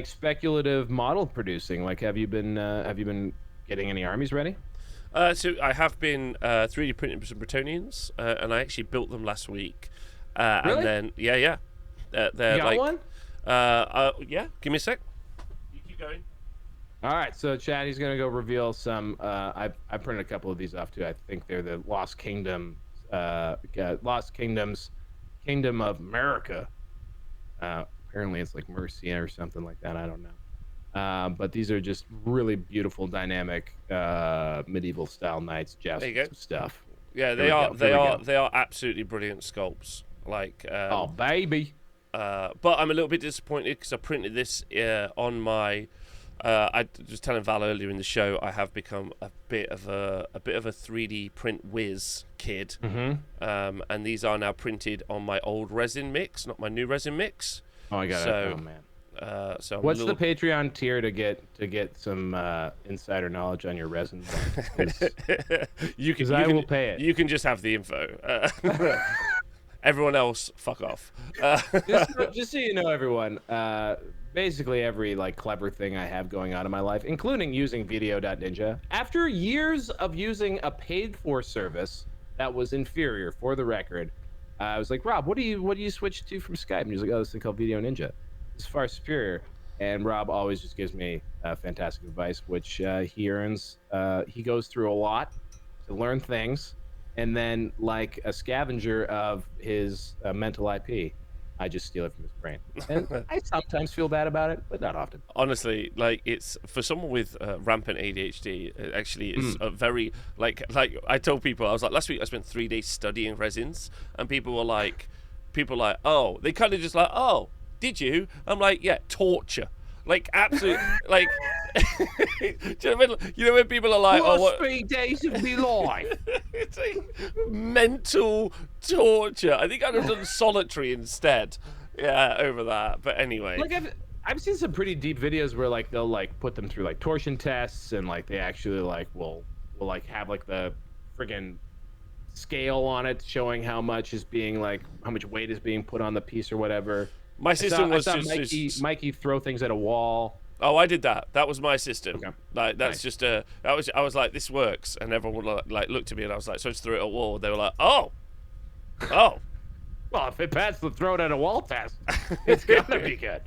speculative model producing? Like, have you been getting any armies ready? So I have been 3D printing some Bretonians, and I actually built them last week. Really? And then they're You got like one? Yeah. Give me a sec. You keep going. All right, so Chad, he's gonna go reveal some. I printed a couple of these off too. I think they're the Lost Kingdoms, Kingdom of America. Apparently, it's like Mercia or something like that. I don't know. But these are just really beautiful, dynamic medieval style knights, jousting stuff. Yeah, they are absolutely brilliant sculpts. Like oh baby. But I'm a little bit disappointed because I printed this on my. I was telling Val earlier in the show, I have become a bit of a 3D print whiz kid, and these are now printed on my old resin mix, not my new resin mix. Oh, I got it. Oh man. So what's the Patreon tier to get some insider knowledge on your resin? I will pay it. You can just have the info. Everyone else, fuck off. Just so you know, everyone. Basically every like clever thing I have going on in my life, including using Video.Ninja. After years of using a paid-for service that was inferior, for the record, I was like, Rob, what do you switch to from Skype? And he was like, oh, this thing called Video Ninja. It's far superior. And Rob always just gives me fantastic advice, which he earns. He goes through a lot to learn things, and then like a scavenger of his mental IP, I just steal it from his brain. And I sometimes feel bad about it, but not often. Honestly, like, it's for someone with rampant ADHD, it actually is a very like I told people, I was like, last week I spent 3 days studying resins, and people were like, oh, they kind of just like, oh, did you? I'm like, yeah, torture. Like, absolute, like, do you know when people are like, oh, what 3 days of my life? It's like mental torture. I think I'd have done solitary instead. Yeah, over that. But anyway, like I've seen some pretty deep videos where like they'll like put them through like torsion tests, and like they actually like will like have like the friggin' scale on it showing how much weight is being put on the piece or whatever. My system was just Mikey throw things at a wall. Oh, I did that. That was my system. Okay. Like, that's nice. just I was like, this works, and everyone would like look at me, and I was like, so I just threw it at a wall. They were like, oh. Well, if it passed the throw it at a wall test, it's gonna be good.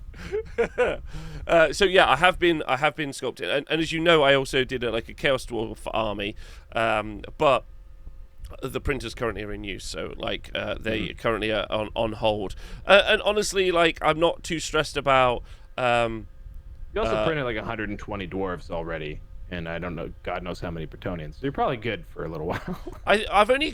So yeah, I have been sculpting, and as you know, I also did a Chaos Dwarf army, but the printers currently are in use, so like they currently are on hold. And honestly, like, I'm not too stressed about. You also printed like 120 dwarves already, and I don't know, God knows how many Bretonians. So you're probably good for a little while. I've only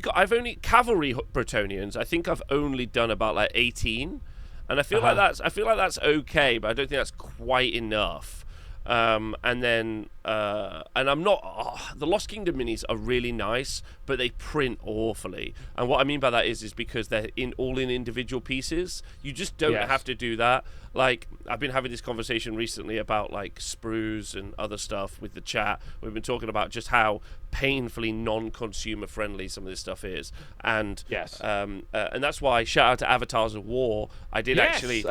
cavalry Bretonians. I think I've only done about like 18, and I feel like that's okay, but I don't think that's quite enough. And then, and I'm not. The Lost Kingdom minis are really nice, but they print awfully. And what I mean by that is because they're all in individual pieces. You just don't have to do that. Like, I've been having this conversation recently about like sprues and other stuff with the chat. We've been talking about just how painfully non-consumer friendly some of this stuff is, and and that's why, shout out to Avatars of War. I did actually.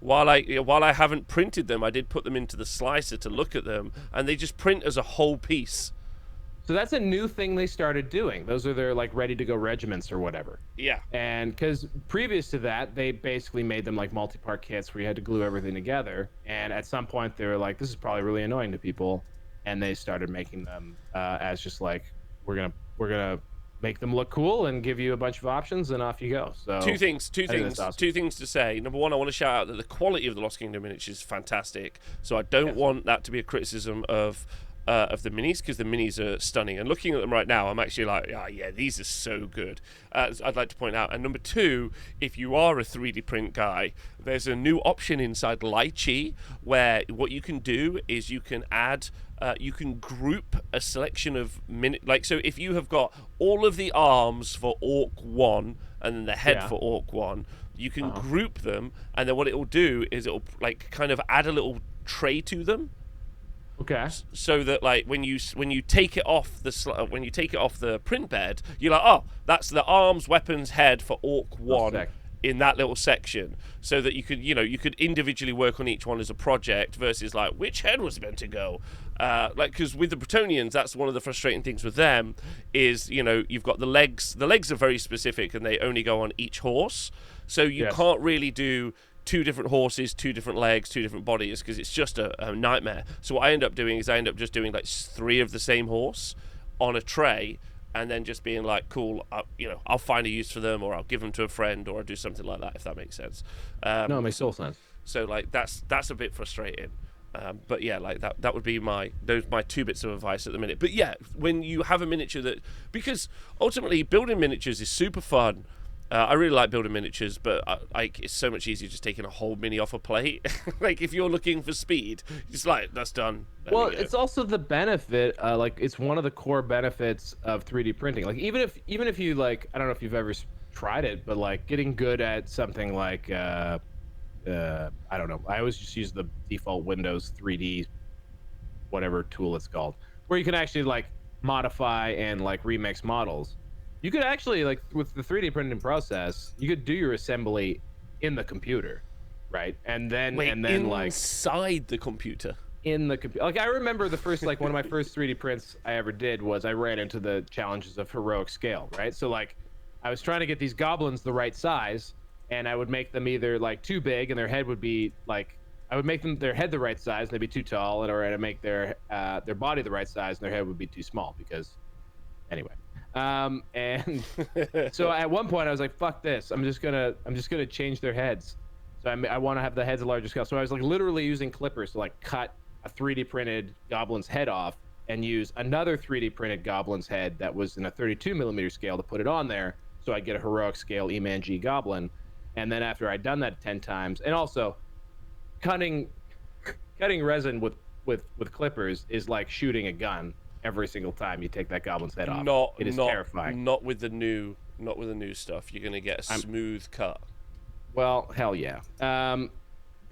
While I haven't printed them, I did put them into the slicer to look at them, and they just print as a whole piece. So that's a new thing they started doing. Those are their like ready to go regiments or whatever. Yeah. And because previous to that, they basically made them like multi-part kits where you had to glue everything together. And at some point, they were like, "This is probably really annoying to people," and they started making them as just like, "We're gonna make them look cool and give you a bunch of options, and off you go." So two things to say. Number one, I want to shout out that the quality of the Lost Kingdom miniatures is fantastic. So I don't want that to be a criticism of the minis, because the minis are stunning. And looking at them right now, I'm actually like, yeah, these are so good. I'd like to point out. And number two, if you are a 3D print guy, there's a new option inside Lychee where what you can do is you can add. You can group a selection of so if you have got all of the arms for Orc 1 and then the head for Orc 1, you can group them, and then what it will do is it will like kind of add a little tray to them. Okay. So that like when you take it off the print bed, you're like, oh, that's the arms, weapons, head for Orc 1. In that little section, so that you could individually work on each one as a project versus like which head was meant to go, because with the Bretonnians, that's one of the frustrating things with them is you've got the legs are very specific and they only go on each horse, so you can't really do 2 different horses, 2 different legs, 2 different bodies, because it's just a nightmare. So what I end up doing is just doing like 3 of the same horse on a tray, and then just being like, cool, I'll find a use for them, or I'll give them to a friend, or I'll do something like that, if that makes sense. No, it makes total sense. So like that's a bit frustrating. But yeah, like that would be my 2 bits of advice at the minute. But yeah, when you have a miniature because ultimately building miniatures is super fun. I really like building miniatures, but it's so much easier just taking a whole mini off a plate. Like if you're looking for speed, it's like that's done. Well, it's also the benefit. Like it's one of the core benefits of 3D printing. Like even if you like, I don't know if you've ever tried it, but like getting good at something like I don't know. I always just use the default Windows 3D, whatever tool it's called, where you can actually like modify and like remix models. You could actually, like, with the 3D printing process, you could do your assembly in the computer, right? And then like inside the computer. In the computer. Like I remember the first, like one of my first 3D prints I ever did was I ran into the challenges of heroic scale, right? So like I was trying to get these goblins the right size, and I would make them either like too big and their head would be like, I would make them their head the right size and they'd be too tall, or I'd make their body the right size and their head would be too small, because anyway. And so at one point I was like, fuck this, I'm just gonna change their heads. So I want to have the heads a larger scale. So I was like literally using clippers to like cut a 3D printed goblin's head off and use another 3D printed goblin's head that was in a 32 millimeter scale to put it on there, so I get a heroic scale E-Man G goblin. And then after I'd done that 10 times, and also cutting resin with clippers is like shooting a gun. Every single time you take that goblin's head off, it is terrifying. Not with the new stuff. You're gonna get a smooth cut. Well, hell yeah.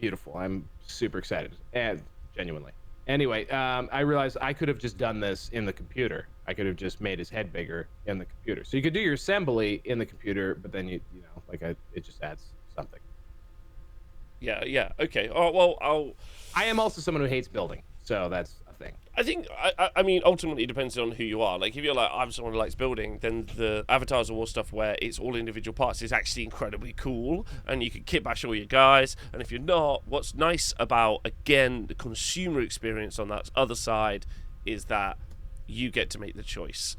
Beautiful. I'm super excited, and genuinely. Anyway, I realized I could have just done this in the computer. I could have just made his head bigger in the computer. So you could do your assembly in the computer, but then you know, like it just adds something. Yeah. Okay. Oh well, I am also someone who hates building, so that's a thing. I think, I mean, ultimately it depends on who you are. Like, if you're like, I'm someone who likes building, then the Avatars of War stuff where it's all individual parts is actually incredibly cool, and you can kit bash all your guys. And if you're not, what's nice about, again, the consumer experience on that other side is that you get to make the choice,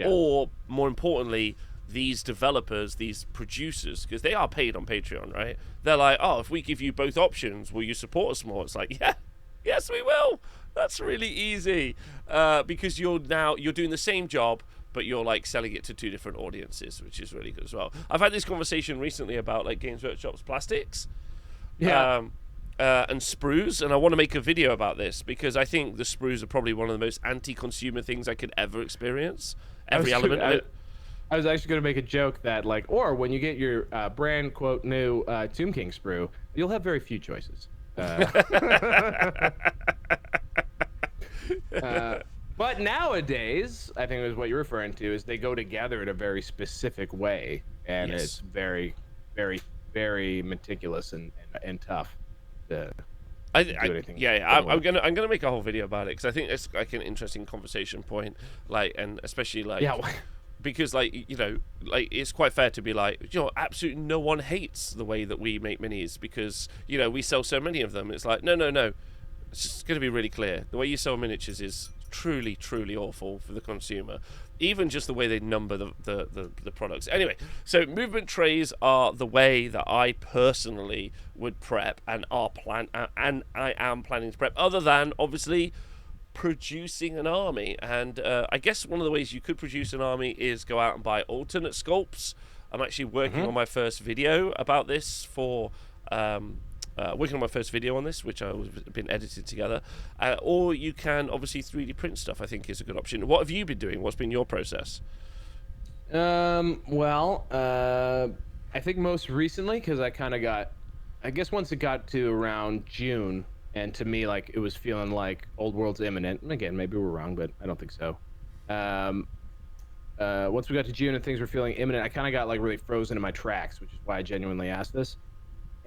or more importantly, these developers, these producers, because they are paid on Patreon, right? They're like, oh, if we give you both options, will you support us more? It's like, yeah, yes, we will. That's really easy, because you're doing the same job, but you're like selling it to 2 different audiences, which is really good as well. I've had this conversation recently about like Games Workshop's plastics. Yeah. and sprues, and I want to make a video about this because I think the sprues are probably one of the most anti-consumer things I could ever experience. Every element of it. I was actually going to make a joke that, like, or when you get your brand quote new Tomb King sprue, you'll have very few choices. But nowadays, I think is what you're referring to, is they go together in a very specific way, and it's very, very, very meticulous and tough to do anything. I'm gonna make a whole video about it because I think it's like an interesting conversation point, like, and especially like. Yeah. Because, like, you know, like, it's quite fair to be like, you know, absolutely no one hates the way that we make minis because, you know, we sell so many of them. It's like, no. It's just going to be really clear. The way you sell miniatures is truly, truly awful for the consumer. Even just the way they number the products. Anyway, so movement trays are the way that I personally would prep and I am planning to prep, other than, obviously, producing an army. And I guess one of the ways you could produce an army is go out and buy alternate sculpts. I'm actually working on my first video about this for working on my first video on this, which I've been edited together. Or you can obviously 3D print stuff. I think is a good option. What have you been doing? What's been your process? Well, I think most recently, because I guess once it got to around June, and to me, like, it was feeling like Old World's imminent. And again, maybe we're wrong, but I don't think so. Once we got to June and things were feeling imminent, I kind of got, like, really frozen in my tracks, which is why I genuinely asked this.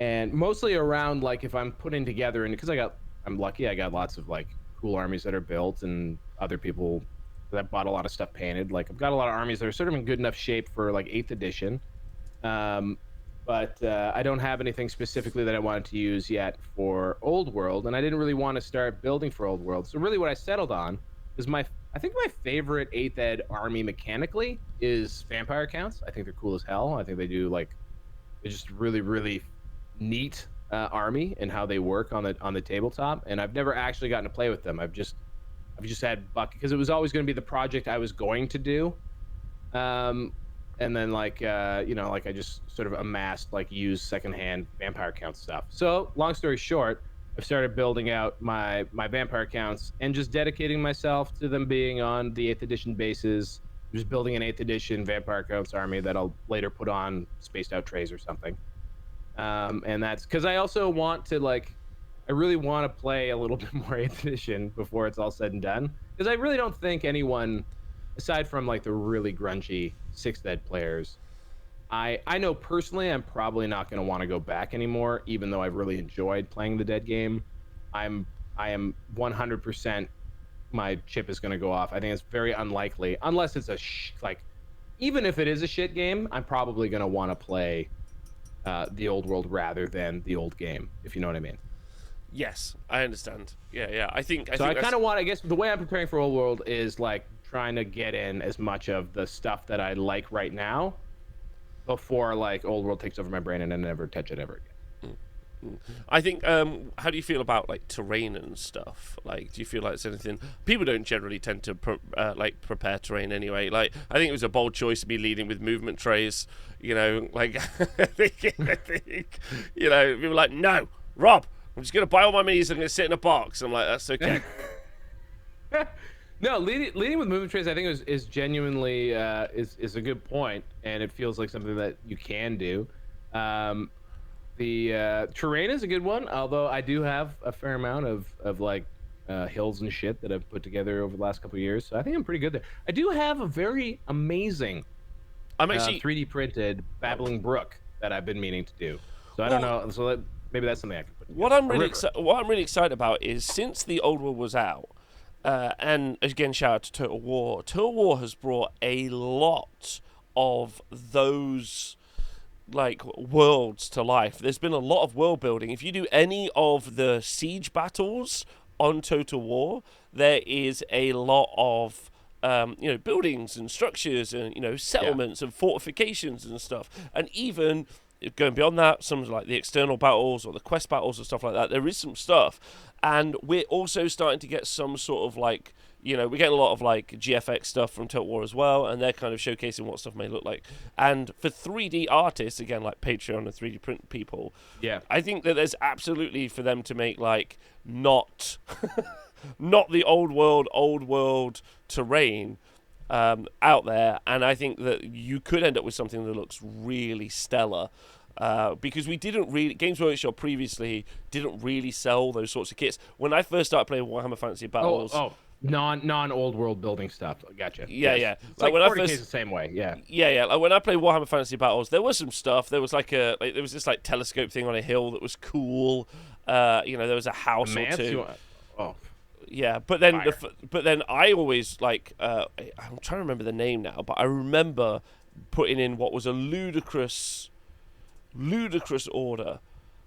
And mostly around, like, if I'm putting together, and because I'm lucky, I got lots of, like, cool armies that are built, and other people that bought a lot of stuff painted. Like, I've got a lot of armies that are sort of in good enough shape for, like, 8th edition. But I don't have anything specifically that I wanted to use yet for Old World, and I didn't really want to start building for Old World. So really what I settled on is I think my favorite 8th Ed army mechanically is vampire counts. I think they're cool as hell. I think they're just really, really neat army and how they work on the tabletop. And I've never actually gotten to play with them. I've just had buck because it was always going to be the project I was going to do. And then, like, you know, like, I just sort of amassed, like, used secondhand vampire count stuff. So, long story short, I've started building out my vampire counts and just dedicating myself to them being on the 8th edition bases. Just building an 8th edition vampire counts army that I'll later put on spaced out trays or something. And that's because I also want to, like, I really want to play a little bit more 8th edition before it's all said and done. Because I really don't think anyone, aside from, like, the really grungy 6th Ed players, I know personally I'm probably not going to want to go back anymore, even though I've really enjoyed playing the Dead game. I am 100% my chip is going to go off. I think it's very unlikely, unless it's like, even if it is a shit game, I'm probably going to want to play the Old World rather than the old game, if you know what I mean. Yes, I understand. Yeah. I think I kind of want, I guess the way I'm preparing for Old World is, like, trying to get in as much of the stuff that I like right now before, like, Old World takes over my brain and I never touch it ever again. I think, how do you feel about, like, terrain and stuff? Like, do you feel like it's anything... People don't generally tend to, prepare terrain anyway. Like, I think it was a bold choice to be leading with movement trays, you know, like, I think, you know, people were like, no, Rob, I'm just going to buy all my minis and I'm going to sit in a box. I'm like, that's okay. No, leading with movement trays, I think is genuinely is a good point, and it feels like something that you can do. The terrain is a good one, although I do have a fair amount of like hills and shit that I've put together over the last couple of years, so I think I'm pretty good there. I do have a very amazing 3D printed Babbling Brook that I've been meaning to do. So I don't know. So maybe that's something I can put together. What I'm really excited about is since the Old World was out. And again, shout out to Total War. Total War has brought a lot of those, like, worlds to life. There's been a lot of world building. If you do any of the siege battles on Total War, there is a lot of buildings and structures and, you know, settlements and fortifications and stuff. And even going beyond that, some like the external battles or the quest battles and stuff like that, there is some stuff. And we're also starting to get some sort of, like, we're getting a lot of like GFX stuff from Total War as well, and they're kind of showcasing what stuff may look like. And for 3D artists, again, like Patreon and 3D print people, Yeah. I think that there's absolutely for them to make like not not the old world terrain out there, and I think that you could end up with something that looks really stellar. Because Games Workshop previously didn't really sell those sorts of kits. When I first started playing Warhammer Fantasy Battles, non old world building stuff. Gotcha. Yeah, yes. yeah. It's like 40K is the same way. Yeah. Yeah. Like when I played Warhammer Fantasy Battles, there was some stuff. There was there was this like telescope thing on a hill that was cool. There was a house or two. Yeah, but then I always like I'm trying to remember the name now, but I remember putting in what was a ludicrous order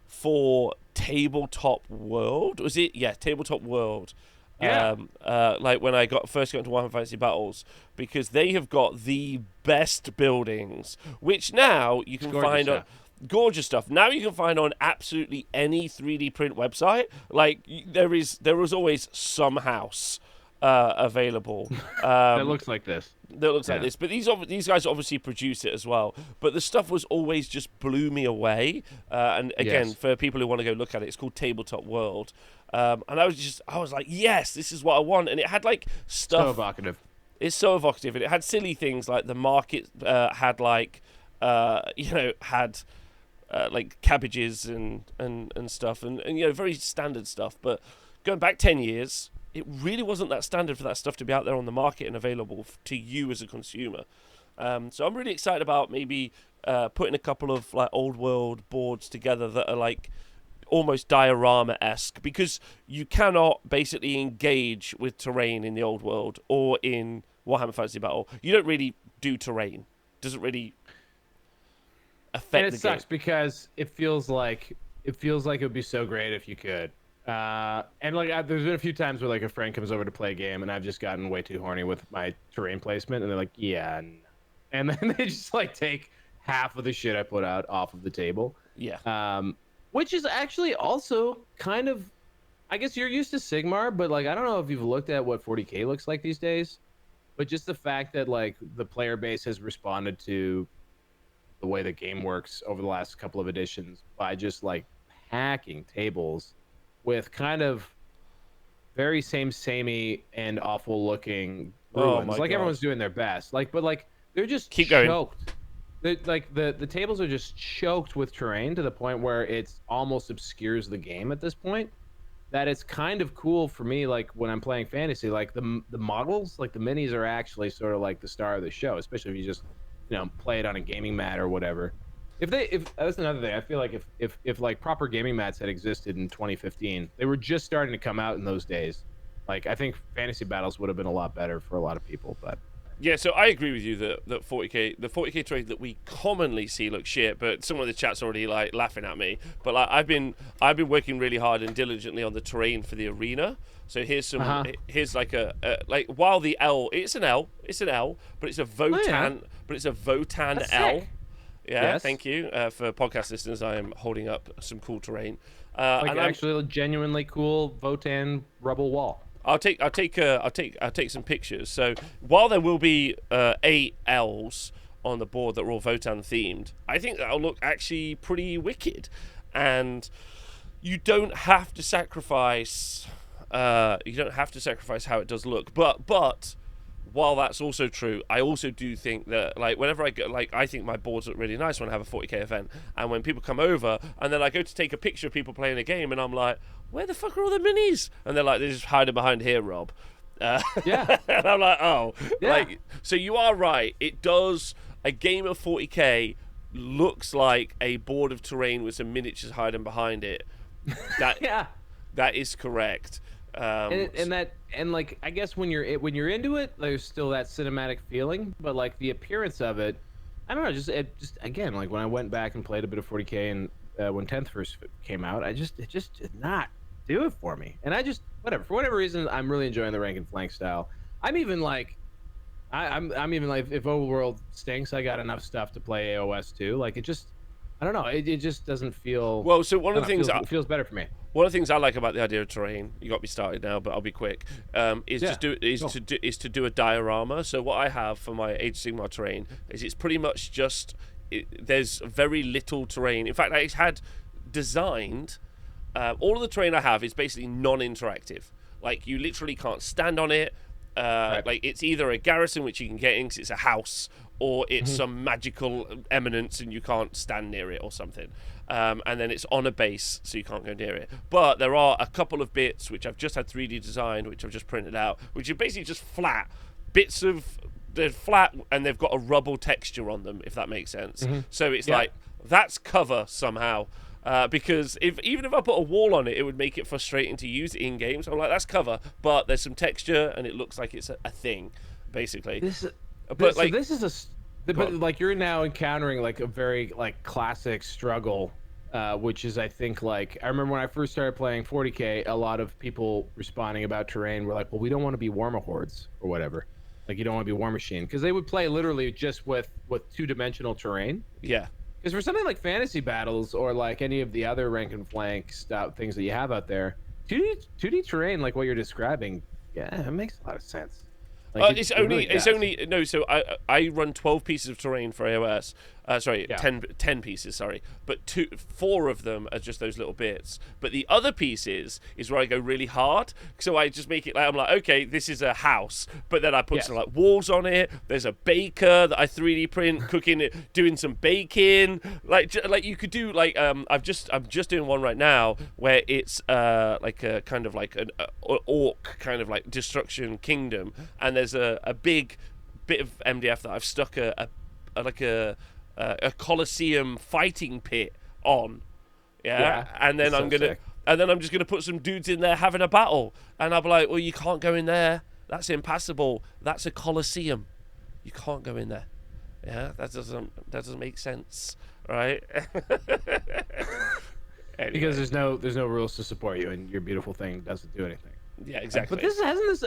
for Tabletop World. Was it? Yeah, Tabletop World. Yeah. Like when I first got into Warhammer Fantasy Battles, because they have got the best buildings, which now you can find on gorgeous stuff. Now you can find on absolutely any 3D print website. Like there is always some house available that looks like this. Like this, but these guys obviously produce it as well. But the stuff was always just blew me away. And again, for people who want to go look at it, it's called Tabletop World. And I was like, yes, this is what I want. And it had like stuff. So evocative. It's so evocative, and it had silly things like the market had like like cabbages and stuff, and very standard stuff. But going back 10 years. It really wasn't that standard for that stuff to be out there on the market and available to you as a consumer. So I'm really excited about maybe putting a couple of like old world boards together that are like almost diorama-esque, because you cannot basically engage with terrain in the old world or in Warhammer Fantasy Battle. You don't really do terrain. Doesn't really affect the game. And it sucks because it feels like it would be so great if you could. And like there's been a few times where like a friend comes over to play a game and I've just gotten way too horny with my terrain placement, and they're like, yeah, no. And then they just like take half of the shit I put out off of the table. Yeah. Which is actually also kind of, I guess you're used to Sigmar, but like I don't know if you've looked at what 40K looks like these days, but just the fact that like the player base has responded to the way the game works over the last couple of editions by just like packing tables with kind of very samey and awful looking ruins. Oh my like God. Everyone's doing their best. But they're just Keep going. choked. The tables are just choked with terrain to the point where it's almost obscures the game at this point. That it's kind of cool for me, like when I'm playing fantasy, like the models, like the minis are actually sort of like the star of the show, especially if you just play it on a gaming mat or whatever. If that's another thing, I feel like if like proper gaming mats had existed in 2015, they were just starting to come out in those days. Like I think Fantasy Battles would have been a lot better for a lot of people. But yeah, so I agree with you that the 40K terrain that we commonly see looks shit. But someone in the chat's already like laughing at me. But like I've been working really hard and diligently on the terrain for the arena. So here's like like while the L, it's an L, but it's a Votan, but it's a Votan That's L. sick. Yeah, Yes. Thank you for podcast listeners. I am holding up some cool terrain. Like and actually a genuinely cool Votan rubble wall. I'll take some pictures. So while there will be 8 L's on the board that are all Votan themed, I think that'll look actually pretty wicked. And you don't have to sacrifice. How it does look, but. While that's also true, I also do think that, like, whenever I go, like, I think my boards look really nice when I have a 40K event, and when people come over, and then I go to take a picture of people playing a game, and I'm like, where the fuck are all the minis? And they're like, they're just hiding behind here, Rob. Yeah. And I'm like, oh. Yeah. Like, so you are right. It does, a game of 40K looks like a board of terrain with some miniatures hiding behind it. That, Yeah. That is correct. And like I guess when you're into it, there's still that cinematic feeling, but like the appearance of it, I don't know. Just again, like when I went back and played a bit of 40K and when 10th first came out, it just did not do it for me. And I just for whatever reason, I'm really enjoying the rank and flank style. I'm even like, I'm even like, if Overworld stinks, I got enough stuff to play AOS too. Like it just, I don't know. It just doesn't feel. Well, so one I of the don't know, things it feels better for me. one of the things I like about the idea of terrain, you got me started now, but I'll be quick. Is Yeah, just do is cool. to do a diorama. So what I have for my Age of Sigmar terrain is it's pretty much just there's very little terrain. In fact, I had designed all of the terrain I have is basically non-interactive. Like you literally can't stand on it. Right. Like it's either a garrison which you can get in because it's a house, or it's some magical eminence and you can't stand near it or something. And then it's on a base, so you can't go near it. But there are a couple of bits which I've just had 3D designed, which I've just printed out, which are basically just flat bits of. They're flat and they've got a rubble texture on them, if that makes sense. So it's like that's cover somehow. Because even if I put a wall on it, it would make it frustrating to use in game. So I'm like, that's cover, but there's some texture and it looks like it's a thing, basically. But like you're now encountering like a very like classic struggle, which is I think like I remember when I first started playing 40k, a lot of people responding about terrain were like, well, we don't want to be Warhammer hordes or whatever. Like you don't want to be War Machine because they would play literally just with two-dimensional terrain. Yeah. Because for something like fantasy battles or like any of the other rank and flank stuff, things that you have out there, 2D terrain like what you're describing, yeah, it makes a lot of sense. Like It's really only no. So I run 12 pieces of terrain for AOS. Sorry, Yeah. 10 pieces. Sorry, but 4 of them are just those little bits. But the other pieces is where I go really hard. So I just make it like I'm like, okay, this is a house, but then I put some like walls on it. There's a baker that I 3D print, cooking it, doing some baking. Like you could do like I'm just doing one right now where it's like a kind of like an orc kind of like destruction kingdom, and there's a big bit of MDF that I've stuck a Colosseum fighting pit on, and then I'm just gonna put some dudes in there having a battle, and I'll be like, well, you can't go in there. That's impassable. That's a Colosseum. You can't go in there. Yeah, that doesn't make sense, right? Anyway. Because there's no rules to support you, and your beautiful thing doesn't do anything. Yeah, exactly. But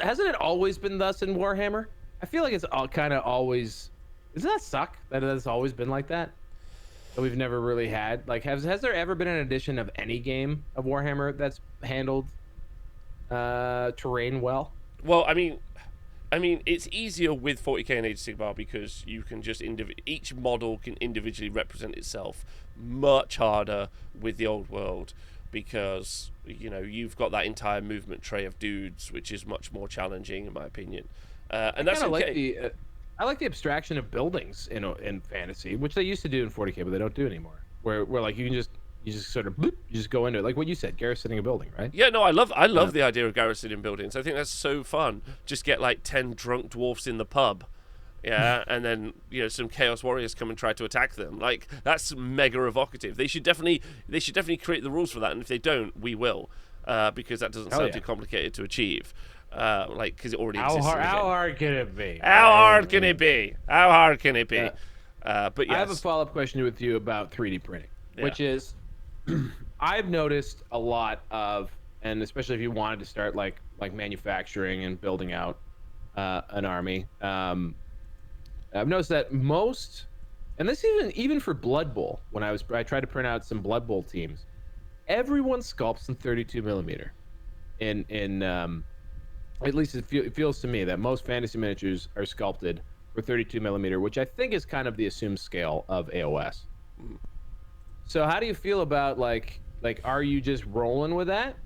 hasn't it always been thus in Warhammer? I feel like it's all kind of always. Doesn't that suck that it's always been like that? That we've never really had. Like, has there ever been an edition of any game of Warhammer that's handled terrain well? Well, I mean, it's easier with 40k and Age of Sigmar because you can just each model can individually represent itself. Much harder with the old world because you've got that entire movement tray of dudes, which is much more challenging in my opinion. And that's okay. I like the abstraction of buildings in fantasy, which they used to do in 40k, but they don't do anymore. Where like you just sort of bloop, you just go into it, like what you said, garrisoning a building, right? Yeah, no, I love the idea of garrisoning buildings. I think that's so fun. Just get like 10 drunk dwarfs in the pub, and then some chaos warriors come and try to attack them. Like that's mega evocative. They should definitely create the rules for that, and if they don't, we will, because that doesn't sound too complicated to achieve. Because it already exists. How hard can it be? How hard can it be? How hard can it be? But yes. I have a follow-up question with you about 3D printing, which is, I've noticed a lot of, and especially if you wanted to start like manufacturing and building out an army, I've noticed that most, and this even for Blood Bowl, when I tried to print out some Blood Bowl teams, everyone sculpts in 32 millimeter. At least it feels to me that most fantasy miniatures are sculpted for 32 millimeter, which I think is kind of the assumed scale of AOS. So how do you feel about like are you just rolling with that?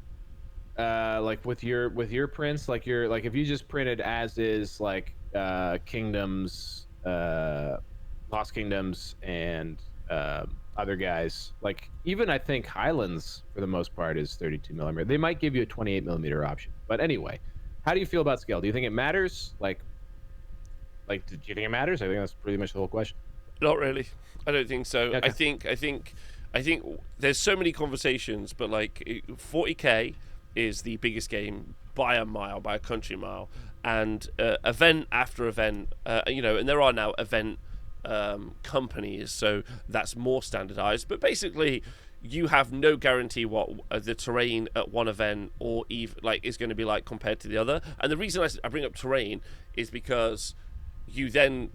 Like with your prints, like if you just printed as is like Kingdoms, Lost Kingdoms, and other guys, like even I think Highlands for the most part is 32 millimeter. They might give you a 28 millimeter option, but anyway. How do you feel about scale? Do you think it matters? Like, do you think it matters? I think that's pretty much the whole question. Not really. I don't think so. Okay. I think there's so many conversations, but like 40k is the biggest game by a mile, by a country mile, and event after event, and there are now event companies, so that's more standardized. But basically, you have no guarantee what the terrain at one event or even like is going to be like compared to the other. And the reason I bring up terrain is because you then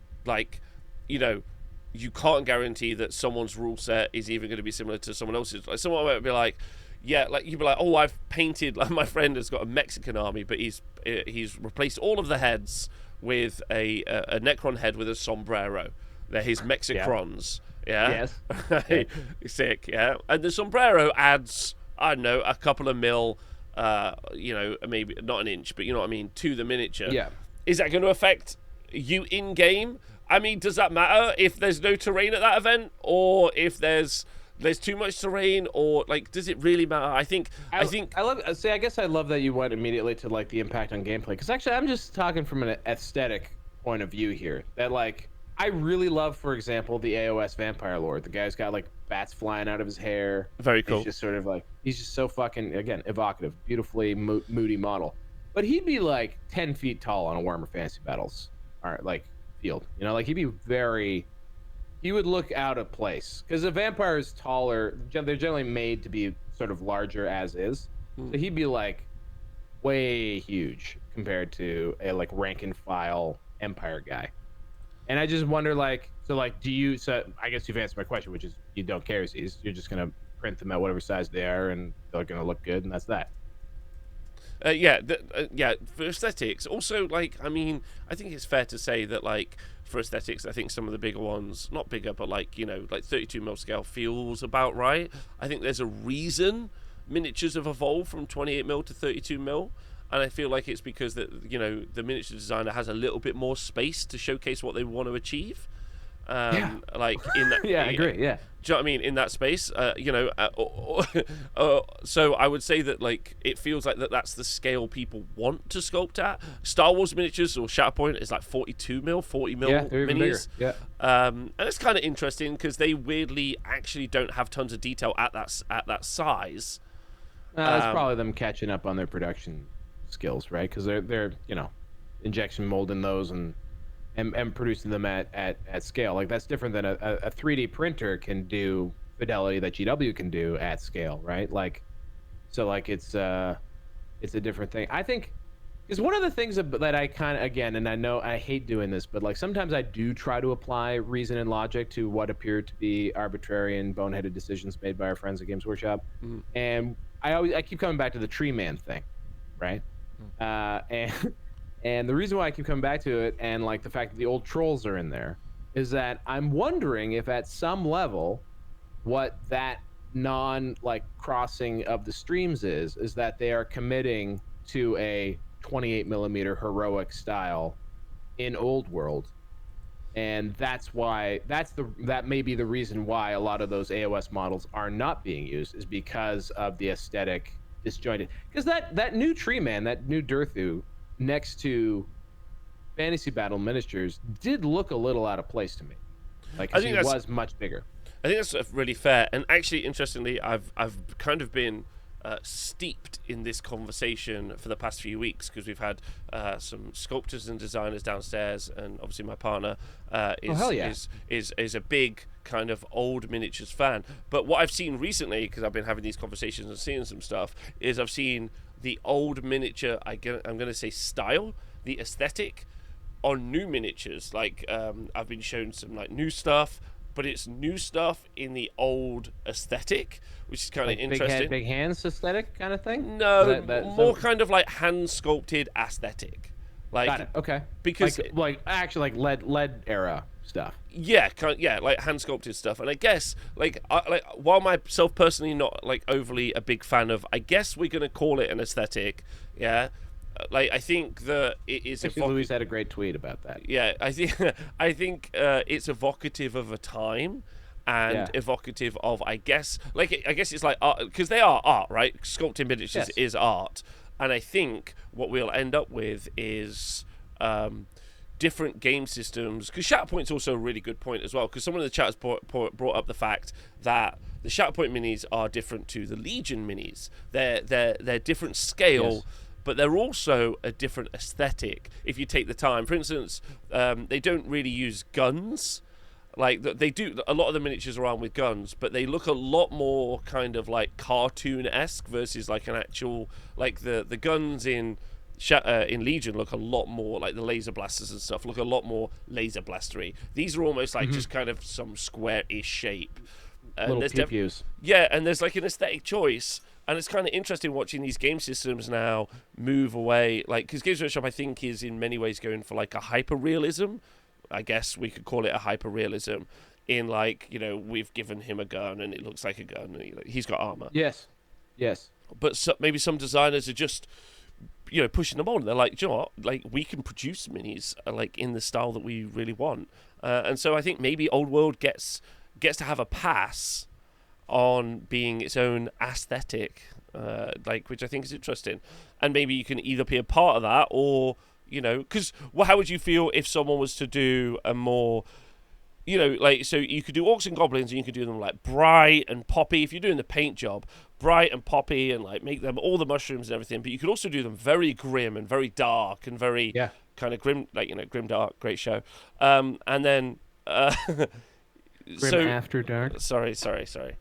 you can't guarantee that someone's rule set is even going to be similar to someone else's. Like someone might be like, yeah, like you'd be like, oh, I've painted. Like my friend has got a Mexican army, but he's replaced all of the heads with a Necron head with a sombrero. They're his Mexicrons. Yeah. Yes. Sick. Yeah. And the sombrero adds, I don't know, a couple of mil. Maybe not an inch, but you know what I mean, to the miniature. Yeah. Is that going to affect you in game? I mean, does that matter if there's no terrain at that event, or if there's too much terrain, or like, does it really matter? I think I guess I love that you went immediately to like the impact on gameplay, because actually I'm just talking from an aesthetic point of view here. That like I really love, for example, the AOS Vampire Lord. The guy's got like bats flying out of his hair. Very cool. He's just sort of like, he's just so fucking, again, evocative, beautifully moody model. But he'd be like 10 feet tall on a Warhammer Fantasy Battles, like field. You know, like he would look out of place, because a vampire is taller. They're generally made to be sort of larger as is. So he'd be like way huge compared to a like rank and file Empire guy. And I just wonder, like, so I guess you've answered my question, which is you don't care Z's. You're just going to print them at whatever size they are, and they're going to look good, and that's that. For aesthetics. Also, like, I mean, I think it's fair to say that, like, for aesthetics, I think some of the bigger ones, not bigger, but like, you know, like 32mm scale feels about right. I think there's a reason miniatures have evolved from 28mm to 32mm. And I feel like it's because that, you know, the miniature designer has a little bit more space to showcase what they want to achieve. Like in that, I agree. Yeah. Do you know what I mean? In that space, so I would say that like it feels like that's the scale people want to sculpt at. Star Wars miniatures or Shatterpoint is like 42mm, 40mm minis. Yeah. And it's kind of interesting because they weirdly actually don't have tons of detail at that size. That's probably them catching up on their production skills, right? Because they're injection molding those and producing them at scale. Like that's different than a 3D printer can do fidelity that GW can do at scale, right? Like, so like it's a different thing. I think is one of the things that I kind of, again, and I know I hate doing this, but like sometimes I do try to apply reason and logic to what appear to be arbitrary and boneheaded decisions made by our friends at Games Workshop. And I keep coming back to the tree man thing, right? And the reason why I keep coming back to it, and like the fact that the old trolls are in there, is that I'm wondering if at some level what that crossing of the streams is that they are committing to a 28mm heroic style in Old World. And that's why that may be the reason why a lot of those AOS models are not being used, is because of the aesthetic disjointed. Because that new tree man, that new Durthu next to Fantasy Battle miniatures did look a little out of place to me. Like, he was much bigger. I think that's really fair. And actually, interestingly, I've kind of been steeped in this conversation for the past few weeks, because we've had some sculptors and designers downstairs, and obviously my partner is a big kind of old miniatures fan. But what I've seen recently, because I've been having these conversations and seeing some stuff, is I've seen the old miniature, I'm going to say style, the aesthetic on new miniatures. Like I've been shown some like new stuff, but it's new stuff in the old aesthetic, which is kind of interesting. Big hands aesthetic kind of thing? No, more kind of like hand sculpted aesthetic. Like, got it. Okay. Because like actually like lead era stuff. Yeah, like hand sculpted stuff. And I guess while myself personally not like overly a big fan of, I guess we're gonna call it an aesthetic. Yeah. Like I think that it is. Louise had a great tweet about that. Yeah, I think it's evocative of a time, and evocative of I guess it's like art, because they are art, right? Sculpting miniatures is art, and I think what we'll end up with is different game systems. Because Shatterpoint's also a really good point as well. Because someone in the chat has brought up the fact that the Shatterpoint minis are different to the Legion minis. They're different scale. Yes. But they're also a different aesthetic if you take the time. For instance, they don't really use guns. Like, they do, a lot of the miniatures are armed with guns, but they look a lot more kind of like cartoon-esque versus like an actual, like the guns in in Legion look a lot more like the laser blasters and stuff look a lot more laser blastery. These are almost like just kind of some square-ish shape. And Little pew-pews. Yeah, and there's like an aesthetic choice, and it's kind of interesting watching these game systems now move away. Like, because Games Workshop, I think, is in many ways going for like a hyper-realism. I guess we could call it a hyper-realism. In like, we've given him a gun, and it looks like a gun, and he's got armor. Yes. But maybe some designers are just, pushing them on. They're like, do you know what? Like, we can produce minis like in the style that we really want. And so I think maybe Old World gets to have a pass on being its own aesthetic, which I think is interesting. And maybe you can either be a part of that, or because how would you feel if someone was to do a more so you could do orcs and goblins, and you could do them like bright and poppy. If you're doing the paint job, bright and poppy, and like make them all the mushrooms and everything. But you could also do them very grim and very dark and very kind of grim, grim dark. Great show. And then Grim After Dark. Sorry.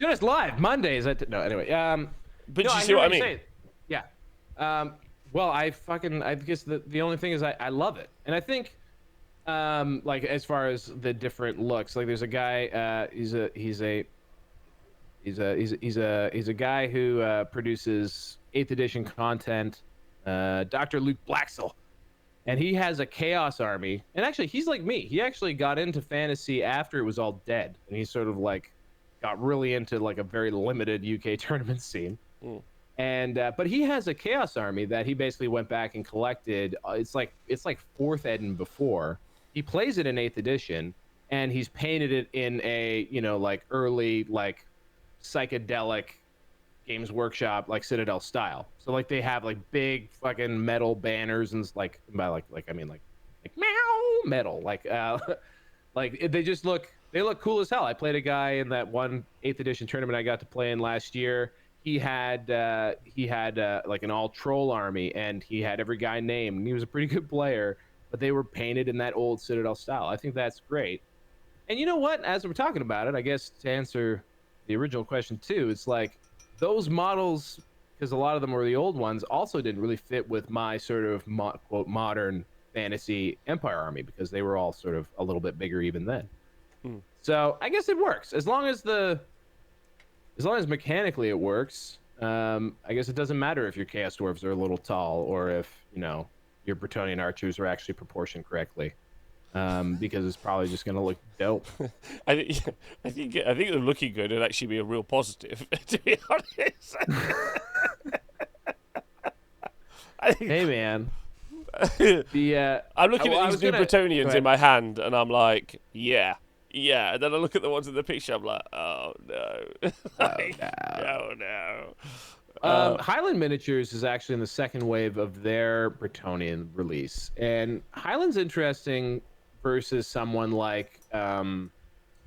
No, it's live Mondays. No, anyway. But you see what I mean? Yeah. Well, I guess the only thing is I love it, and I think. Like as far as the different looks, like there's a guy, he's a guy who produces 8th edition content, Dr. Luke Blaxel, and he has a Chaos Army, and actually he's like me. He actually got into fantasy after it was all dead, and he sort of like got really into like a very limited UK tournament scene. And but he has a Chaos Army that he basically went back and collected. It's like 4th ed and before. He plays it in 8th edition, and he's painted it in a like early like psychedelic Games Workshop like Citadel style. So like they have like big fucking metal banners and like by like I mean like meow metal like like they look cool as hell. I played a guy in that one 8th edition tournament I got to play in last year. He had like an all troll army, and he had every guy named, and he was a pretty good player, but they were painted in that old Citadel style. I think that's great. And you know what? As we're talking about it, I guess to answer the original question too, it's like those models, because a lot of them were the old ones, also didn't really fit with my sort of quote modern fantasy Empire army, because they were all sort of a little bit bigger even then. So I guess it works as long as mechanically it works. I guess it doesn't matter if your Chaos Dwarves are a little tall, or if your Bretonnian archers are actually proportioned correctly, because it's probably just going to look dope. I think them looking good would actually be a real positive, to be honest. Hey man, I'm looking at these new Bretonnians in my hand, and I'm like, yeah. And then I look at the ones in the picture, I'm like, oh no, no. Highland Miniatures is actually in the second wave of their Bretonnian release, and Highland's interesting versus someone like why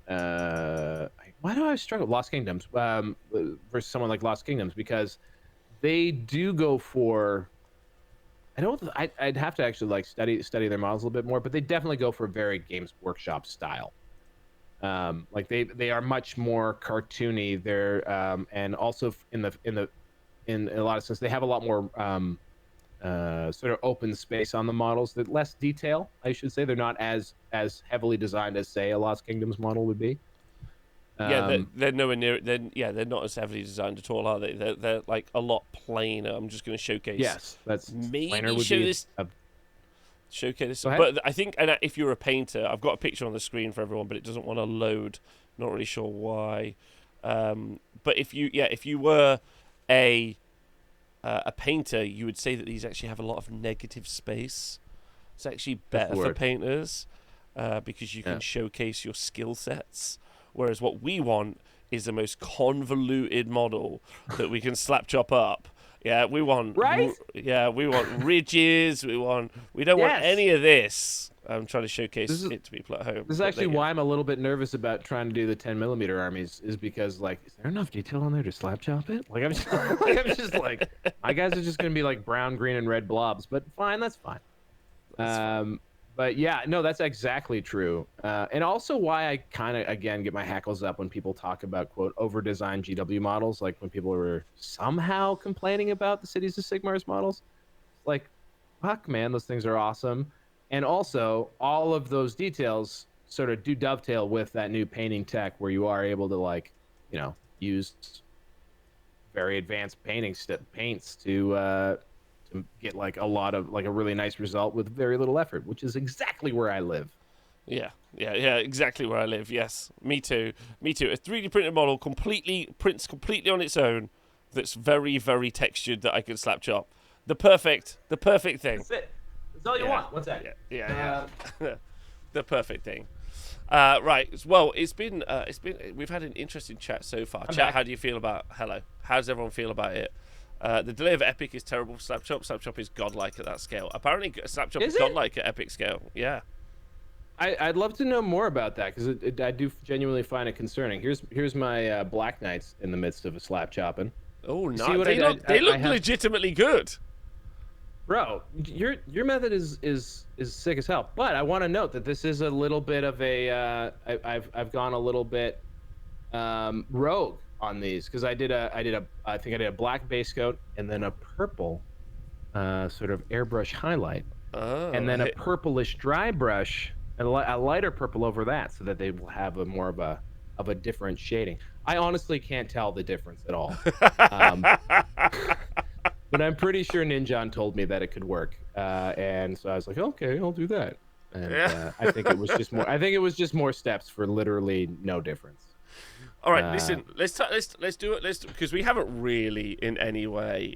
do I struggle? Lost Kingdoms versus someone like Lost Kingdoms, because they do go for. I'd have to actually like study their models a little bit more, but they definitely go for a very Games Workshop style. Like they are much more cartoony. They're and also in a lot of sense they have a lot more sort of open space on the models. That less detail, I should say. They're not as heavily designed as say a Lost Kingdoms model would be. They're nowhere near. They're not as heavily designed at all, are they? They're like a lot plainer. I'm just going to showcase. Yes, that's maybe show this. Showcase, but I think, and if you're a painter, I've got a picture on the screen for everyone, but it doesn't want to load. Not really sure why. But if you were a painter, you would say that these actually have a lot of negative space. It's actually better for painters because you can showcase your skill sets. Whereas what we want is the most convoluted model that we can slap chop up. Yeah, we want we want ridges. We don't want any of this. I'm trying to showcase it to people at home. This is actually why I'm a little bit nervous about trying to do the 10mm armies, is because like, is there enough detail on there to slap chop it? Like I'm just like my guys are just gonna be like brown, green, and red blobs. But fine, that's fine. But yeah, no, that's exactly true. And also why I kind of, again, get my hackles up when people talk about, quote, over-designed GW models, like when people were somehow complaining about the Cities of Sigmar's models. Like, fuck, man, those things are awesome. And also, all of those details sort of do dovetail with that new painting tech where you are able to, like, use very advanced paints to get like a lot of like a really nice result with very little effort, which is exactly where I live. Yeah, exactly where I live. Yes, me too. A 3D printed model prints completely on its own. That's very, very textured that I can slap chop. The perfect thing. That's it. That's all you want. What's that? Yeah. The perfect thing. Right. Well, it's been. We've had an interesting chat so far. Chat. How do you feel about? Hello. How does everyone feel about it? The delay of Epic is terrible for Slapchop. Slapchop is godlike at that scale. Apparently, Slapchop is godlike at Epic scale. Yeah. I'd love to know more about that because I do genuinely find it concerning. Here's my Black Knights in the midst of a slap chopping. Oh no! They look legitimately good. Bro, your method is sick as hell. But I want to note that this is a little bit of a I've gone a little bit rogue on these because I think I did a black base coat and then a purple sort of airbrush highlight, and then a purplish dry brush and a lighter purple over that, so that they will have a more of a different shading. I honestly can't tell the difference at all. But I'm pretty sure Ninjan told me that it could work, and so I was like, okay, I'll do that. And I think it was just more steps for literally no difference. All right, listen. Let's do it. Because we haven't really in any way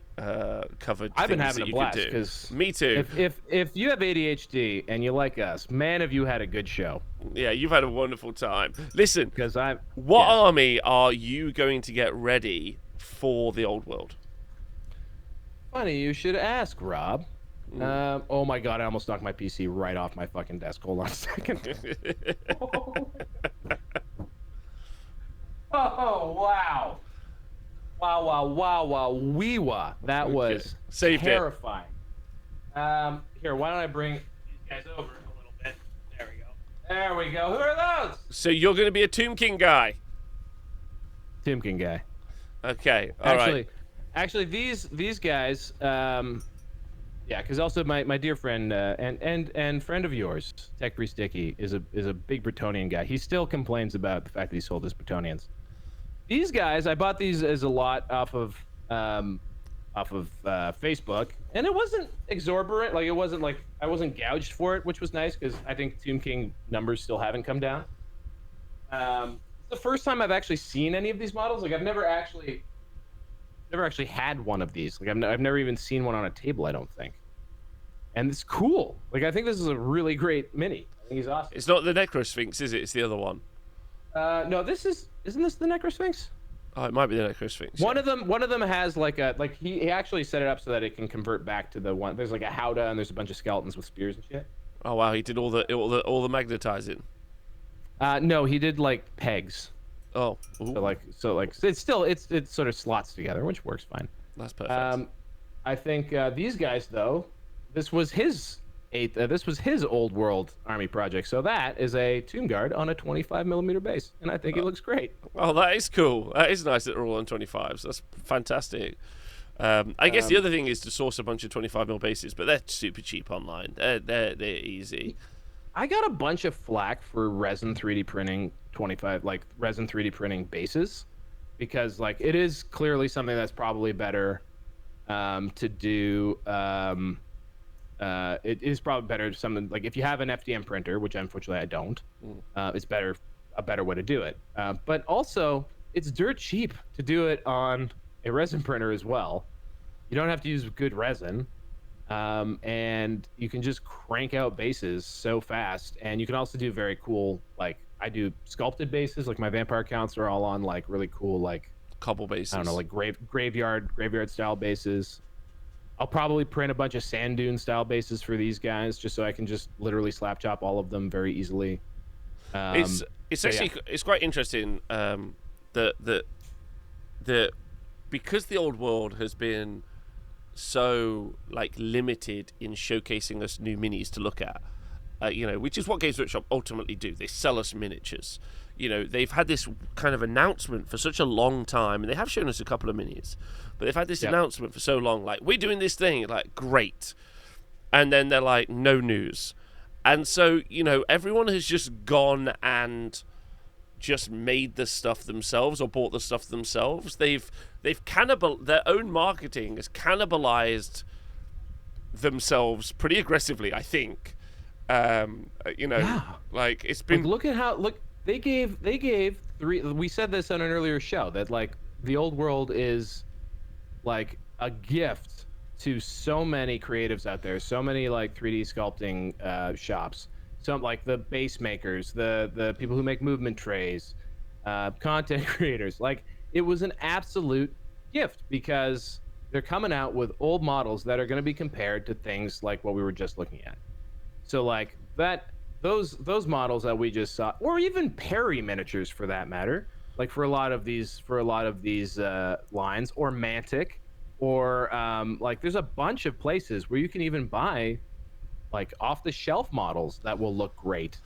covered. I've been things having that a you blast could do. because Me too. If you have ADHD and you like us, man, have you had a good show? Yeah, you've had a wonderful time. Listen, Because what army are you going to get ready for the old world? Funny you should ask, Rob. Oh my god, I almost knocked my PC right off my fucking desk. Hold on a second. Oh, wow. Wow. Wee-wah. That was Saved terrifying. Here, why don't I bring these guys over a little bit? There we go. Who are those? So you're going to be a Tomb King guy? Tomb King guy. Okay, all right. Actually, these guys, because also my dear friend and friend of yours, Tech Priest Dicky, is a big Bretonian guy. He still complains about the fact that he sold his Bretonians. These guys, I bought these as a lot off of Facebook, and it wasn't exorbitant. Like, it wasn't like I wasn't gouged for it, which was nice because I think Tomb King numbers still haven't come down. It's the first time I've actually seen any of these models. Like, I've never actually had one of these. Like, I've never even seen one on a table, I don't think. And it's cool. Like, I think this is a really great mini. I think he's awesome. It's not the Necrosphinx, is it? It's the other one. No, isn't this the Necrosphinx? Oh, it might be the Necrosphinx. One of them has he actually set it up so that it can convert back to the one. There's like a howdah and there's a bunch of skeletons with spears and shit. Oh wow, he did all the magnetizing. No, he did like pegs. Oh, so it's sort of slots together, which works fine. That's perfect. I think these guys though, this was his old world army project. So that is a Tomb Guard on a 25mm base, and I think it looks great. Oh, that is cool. That is nice that they're all on 25s. That's fantastic. I guess the other thing is to source a bunch of 25mm bases, but they're super cheap online. They're easy. I got a bunch of flack for resin 3D printing resin 3D printing bases, because like it is clearly something that's probably better to do. It is probably better something like if you have an FDM printer, which unfortunately I don't. It's a better way to do it. But also, it's dirt cheap to do it on a resin printer as well. You don't have to use good resin, and you can just crank out bases so fast. And you can also do very cool, like I do sculpted bases. Like my vampire counts are all on like really cool like Cobble bases. I don't know, like graveyard style bases. I'll probably print a bunch of sand dune style bases for these guys, just so I can just literally slap chop all of them very easily. It's actually it's quite interesting that because the old world has been so like limited in showcasing us new minis to look at, which is what Games Workshop ultimately do. They sell us miniatures. They've had this kind of announcement for such a long time, and they have shown us a couple of minis, but they've had this announcement for so long, like, we're doing this thing, like, great. and then they're like, no news. And so, everyone has just gone and just made the stuff themselves or bought the stuff themselves. They've their own marketing has cannibalized themselves pretty aggressively, I think. Like it's been look at how they gave 3. We said this on an earlier show that like the old world is like a gift to so many creatives out there, so many like 3D sculpting shops, some like the base makers, the people who make movement trays, content creators. Like it was an absolute gift because they're coming out with old models that are going to be compared to things like what we were just looking at. So like those models that we just saw, or even Perry miniatures for that matter, like for a lot of these lines, or Mantic, or like there's a bunch of places where you can even buy like off the shelf models that will look great,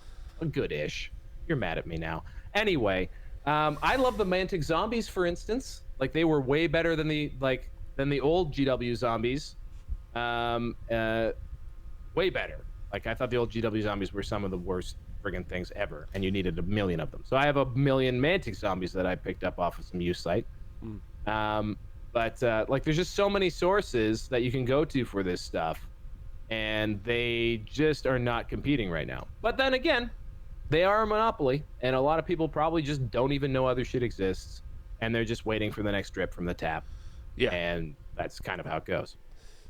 good-ish. You're mad at me now. Anyway, I love the Mantic zombies, for instance. Like they were way better than the old GW zombies. Way better. Like I thought the old GW zombies were some of the worst friggin' things ever, and you needed a million of them. So I have a million Mantic zombies that I picked up off of some used site. But like there's just so many sources that you can go to for this stuff, and they just are not competing right now. But then again, they are a monopoly, and a lot of people probably just don't even know other shit exists, and they're just waiting for the next drip from the tap. Yeah, and that's kind of how it goes.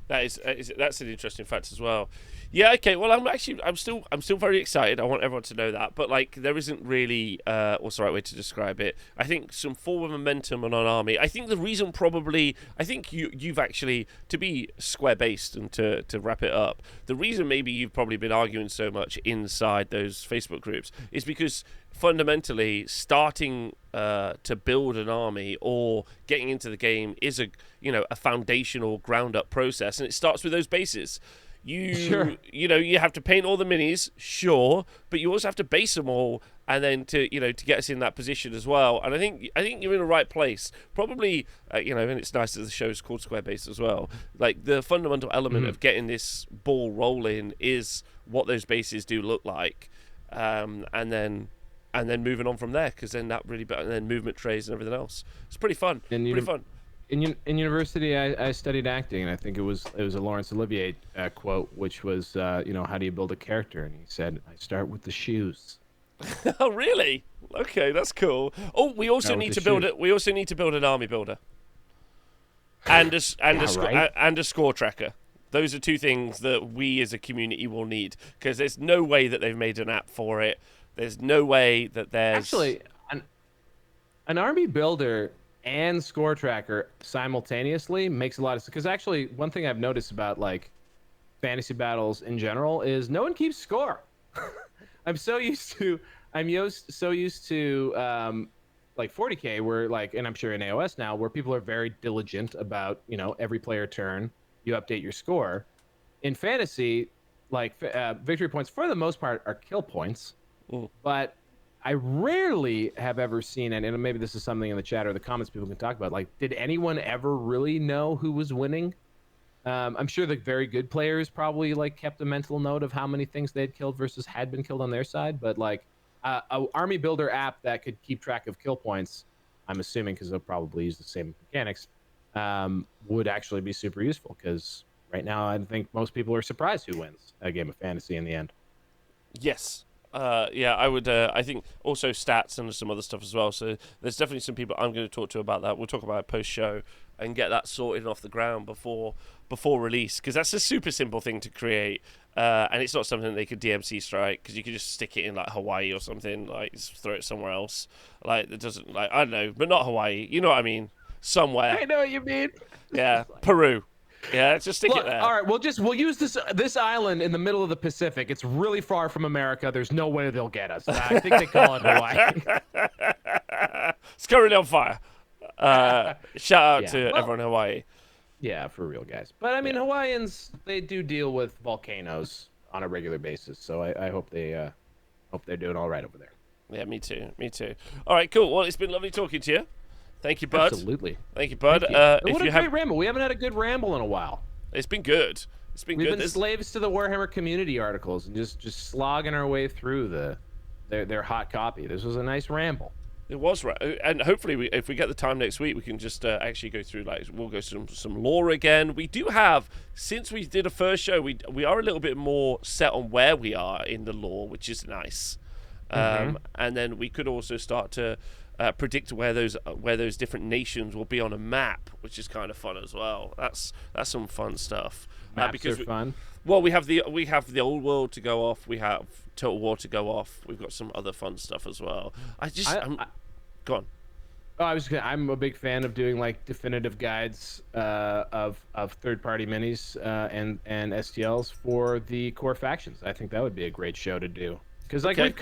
That's an interesting fact as well. Yeah, okay. Well, I'm still very excited. I want everyone to know that. But like, there isn't really what's the right way to describe it. I think some forward momentum on an army. I think the reason probably, I think you've actually, to be square based and to wrap it up, the reason maybe you've probably been arguing so much inside those Facebook groups is because fundamentally starting to build an army or getting into the game is a foundational ground up process, and it starts with those bases. You have to paint all the minis, sure, but you also have to base them all, and then to get us in that position as well. And I think you're in the right place. Probably, and it's nice that the show's called Square Base as well. Like the fundamental element of getting this ball rolling is what those bases do look like, and then moving on from there, because then that really, and then movement trays and everything else. It's pretty fun. Fun. In university, I studied acting, and I think it was a Laurence Olivier quote, which was, how do you build a character? And he said, I start with the shoes. Oh, really? Okay, that's cool. Oh, we also need to build it. We also need to build an army builder, and a score tracker. Those are two things that we as a community will need, because there's no way that they've made an app for it. There's no way that there's actually an army builder and score tracker simultaneously makes a lot of sense. Because actually, one thing I've noticed about like fantasy battles in general is no one keeps score. I'm so used to like 40K, where like, and I'm sure in AOS now, where people are very diligent about every player turn you update your score. In fantasy, like victory points for the most part are kill points. But I rarely have ever seen, and maybe this is something in the chat or the comments people can talk about, like, did anyone ever really know who was winning? I'm sure the very good players probably like kept a mental note of how many things they had killed versus had been killed on their side, but like a army builder app that could keep track of kill points, I'm assuming because they'll probably use the same mechanics, would actually be super useful, because right now I think most people are surprised who wins a game of fantasy in the end. Yes. I would. I think also stats and some other stuff as well. So there's definitely some people I'm going to talk to about that. We'll talk about it post-show and get that sorted off the ground before release, because that's a super simple thing to create, and it's not something they could DMC strike, because you could just stick it in like Hawaii or something, like just throw it somewhere else. Like it doesn't, like, I don't know, but not Hawaii. You know what I mean? Somewhere. I know what you mean. Yeah, Peru. Yeah, just stick it there. All right, we'll use this island in the middle of the Pacific. It's really far from America. There's no way they'll get us. I think they call it Hawaii. It's currently on fire. Shout out to everyone in Hawaii. Yeah, for real, guys. But I mean, Hawaiians, they do deal with volcanoes on a regular basis, so I hope they're doing all right over there. Yeah, me too. All right, cool. Well, it's been lovely talking to you. Thank you, bud. Absolutely. Thank you, bud. Thank you. What a great ramble. We haven't had a good ramble in a while. It's been good. It's been We've good. been slaves to the Warhammer community articles and just slogging our way through their hot copy. This was a nice ramble. It was right, and hopefully, if we get the time next week, we can just actually go through we'll go through some lore again. We do have, since we did a first show, we are a little bit more set on where we are in the lore, which is nice. And then we could also start to predict where those different nations will be on a map, which is kind of fun as well. That's some fun stuff. Maps are fun. Well, we have the old world to go off. We have Total War to go off. We've got some other fun stuff as well. Go on. Oh, I'm a big fan of doing like definitive guides of third-party minis and STLs for the core factions. I think that would be a great show to do. Because like we've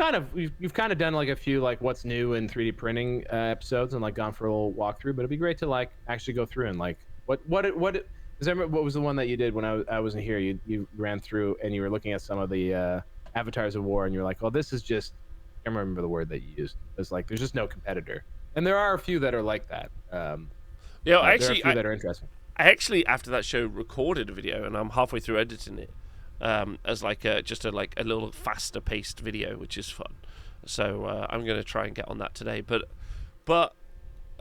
kind of done like a few like what's new in 3D printing episodes and like gone for a little walkthrough, but it'd be great to like actually go through and like what because I remember what was the one that you did when I wasn't here. You ran through and you were looking at some of the avatars of war and you're like, oh, this is just, I can't remember the word that you used. It's like there's just no competitor, and there are a few that are like that. There are a few that are interesting. I actually, after that show, recorded a video, and I'm halfway through editing it as like a little faster paced video, which is fun. So I'm going to try and get on that today, but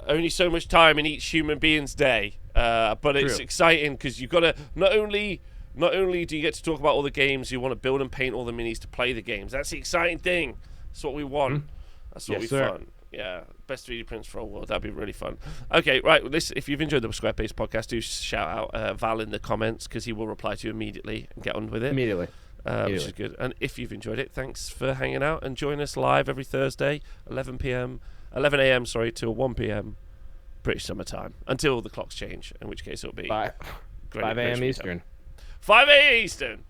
only so much time in each human being's day. But it's exciting because you've got to not only do you get to talk about all the games, you want to build and paint all the minis to play the games. That's the exciting thing. That's what we want. That's what we want. Yeah, best 3D prints for all world. That'd be really fun. Okay, right. Listen, if you've enjoyed the Squarespace podcast, do shout out Val in the comments because he will reply to you immediately and get on with it. Immediately. Which is good. And if you've enjoyed it, thanks for hanging out and join us live every Thursday, 11 a.m. Till 1 p.m. British summer time until the clocks change, in which case it'll be 5 a.m. Eastern. 5 a.m. Eastern.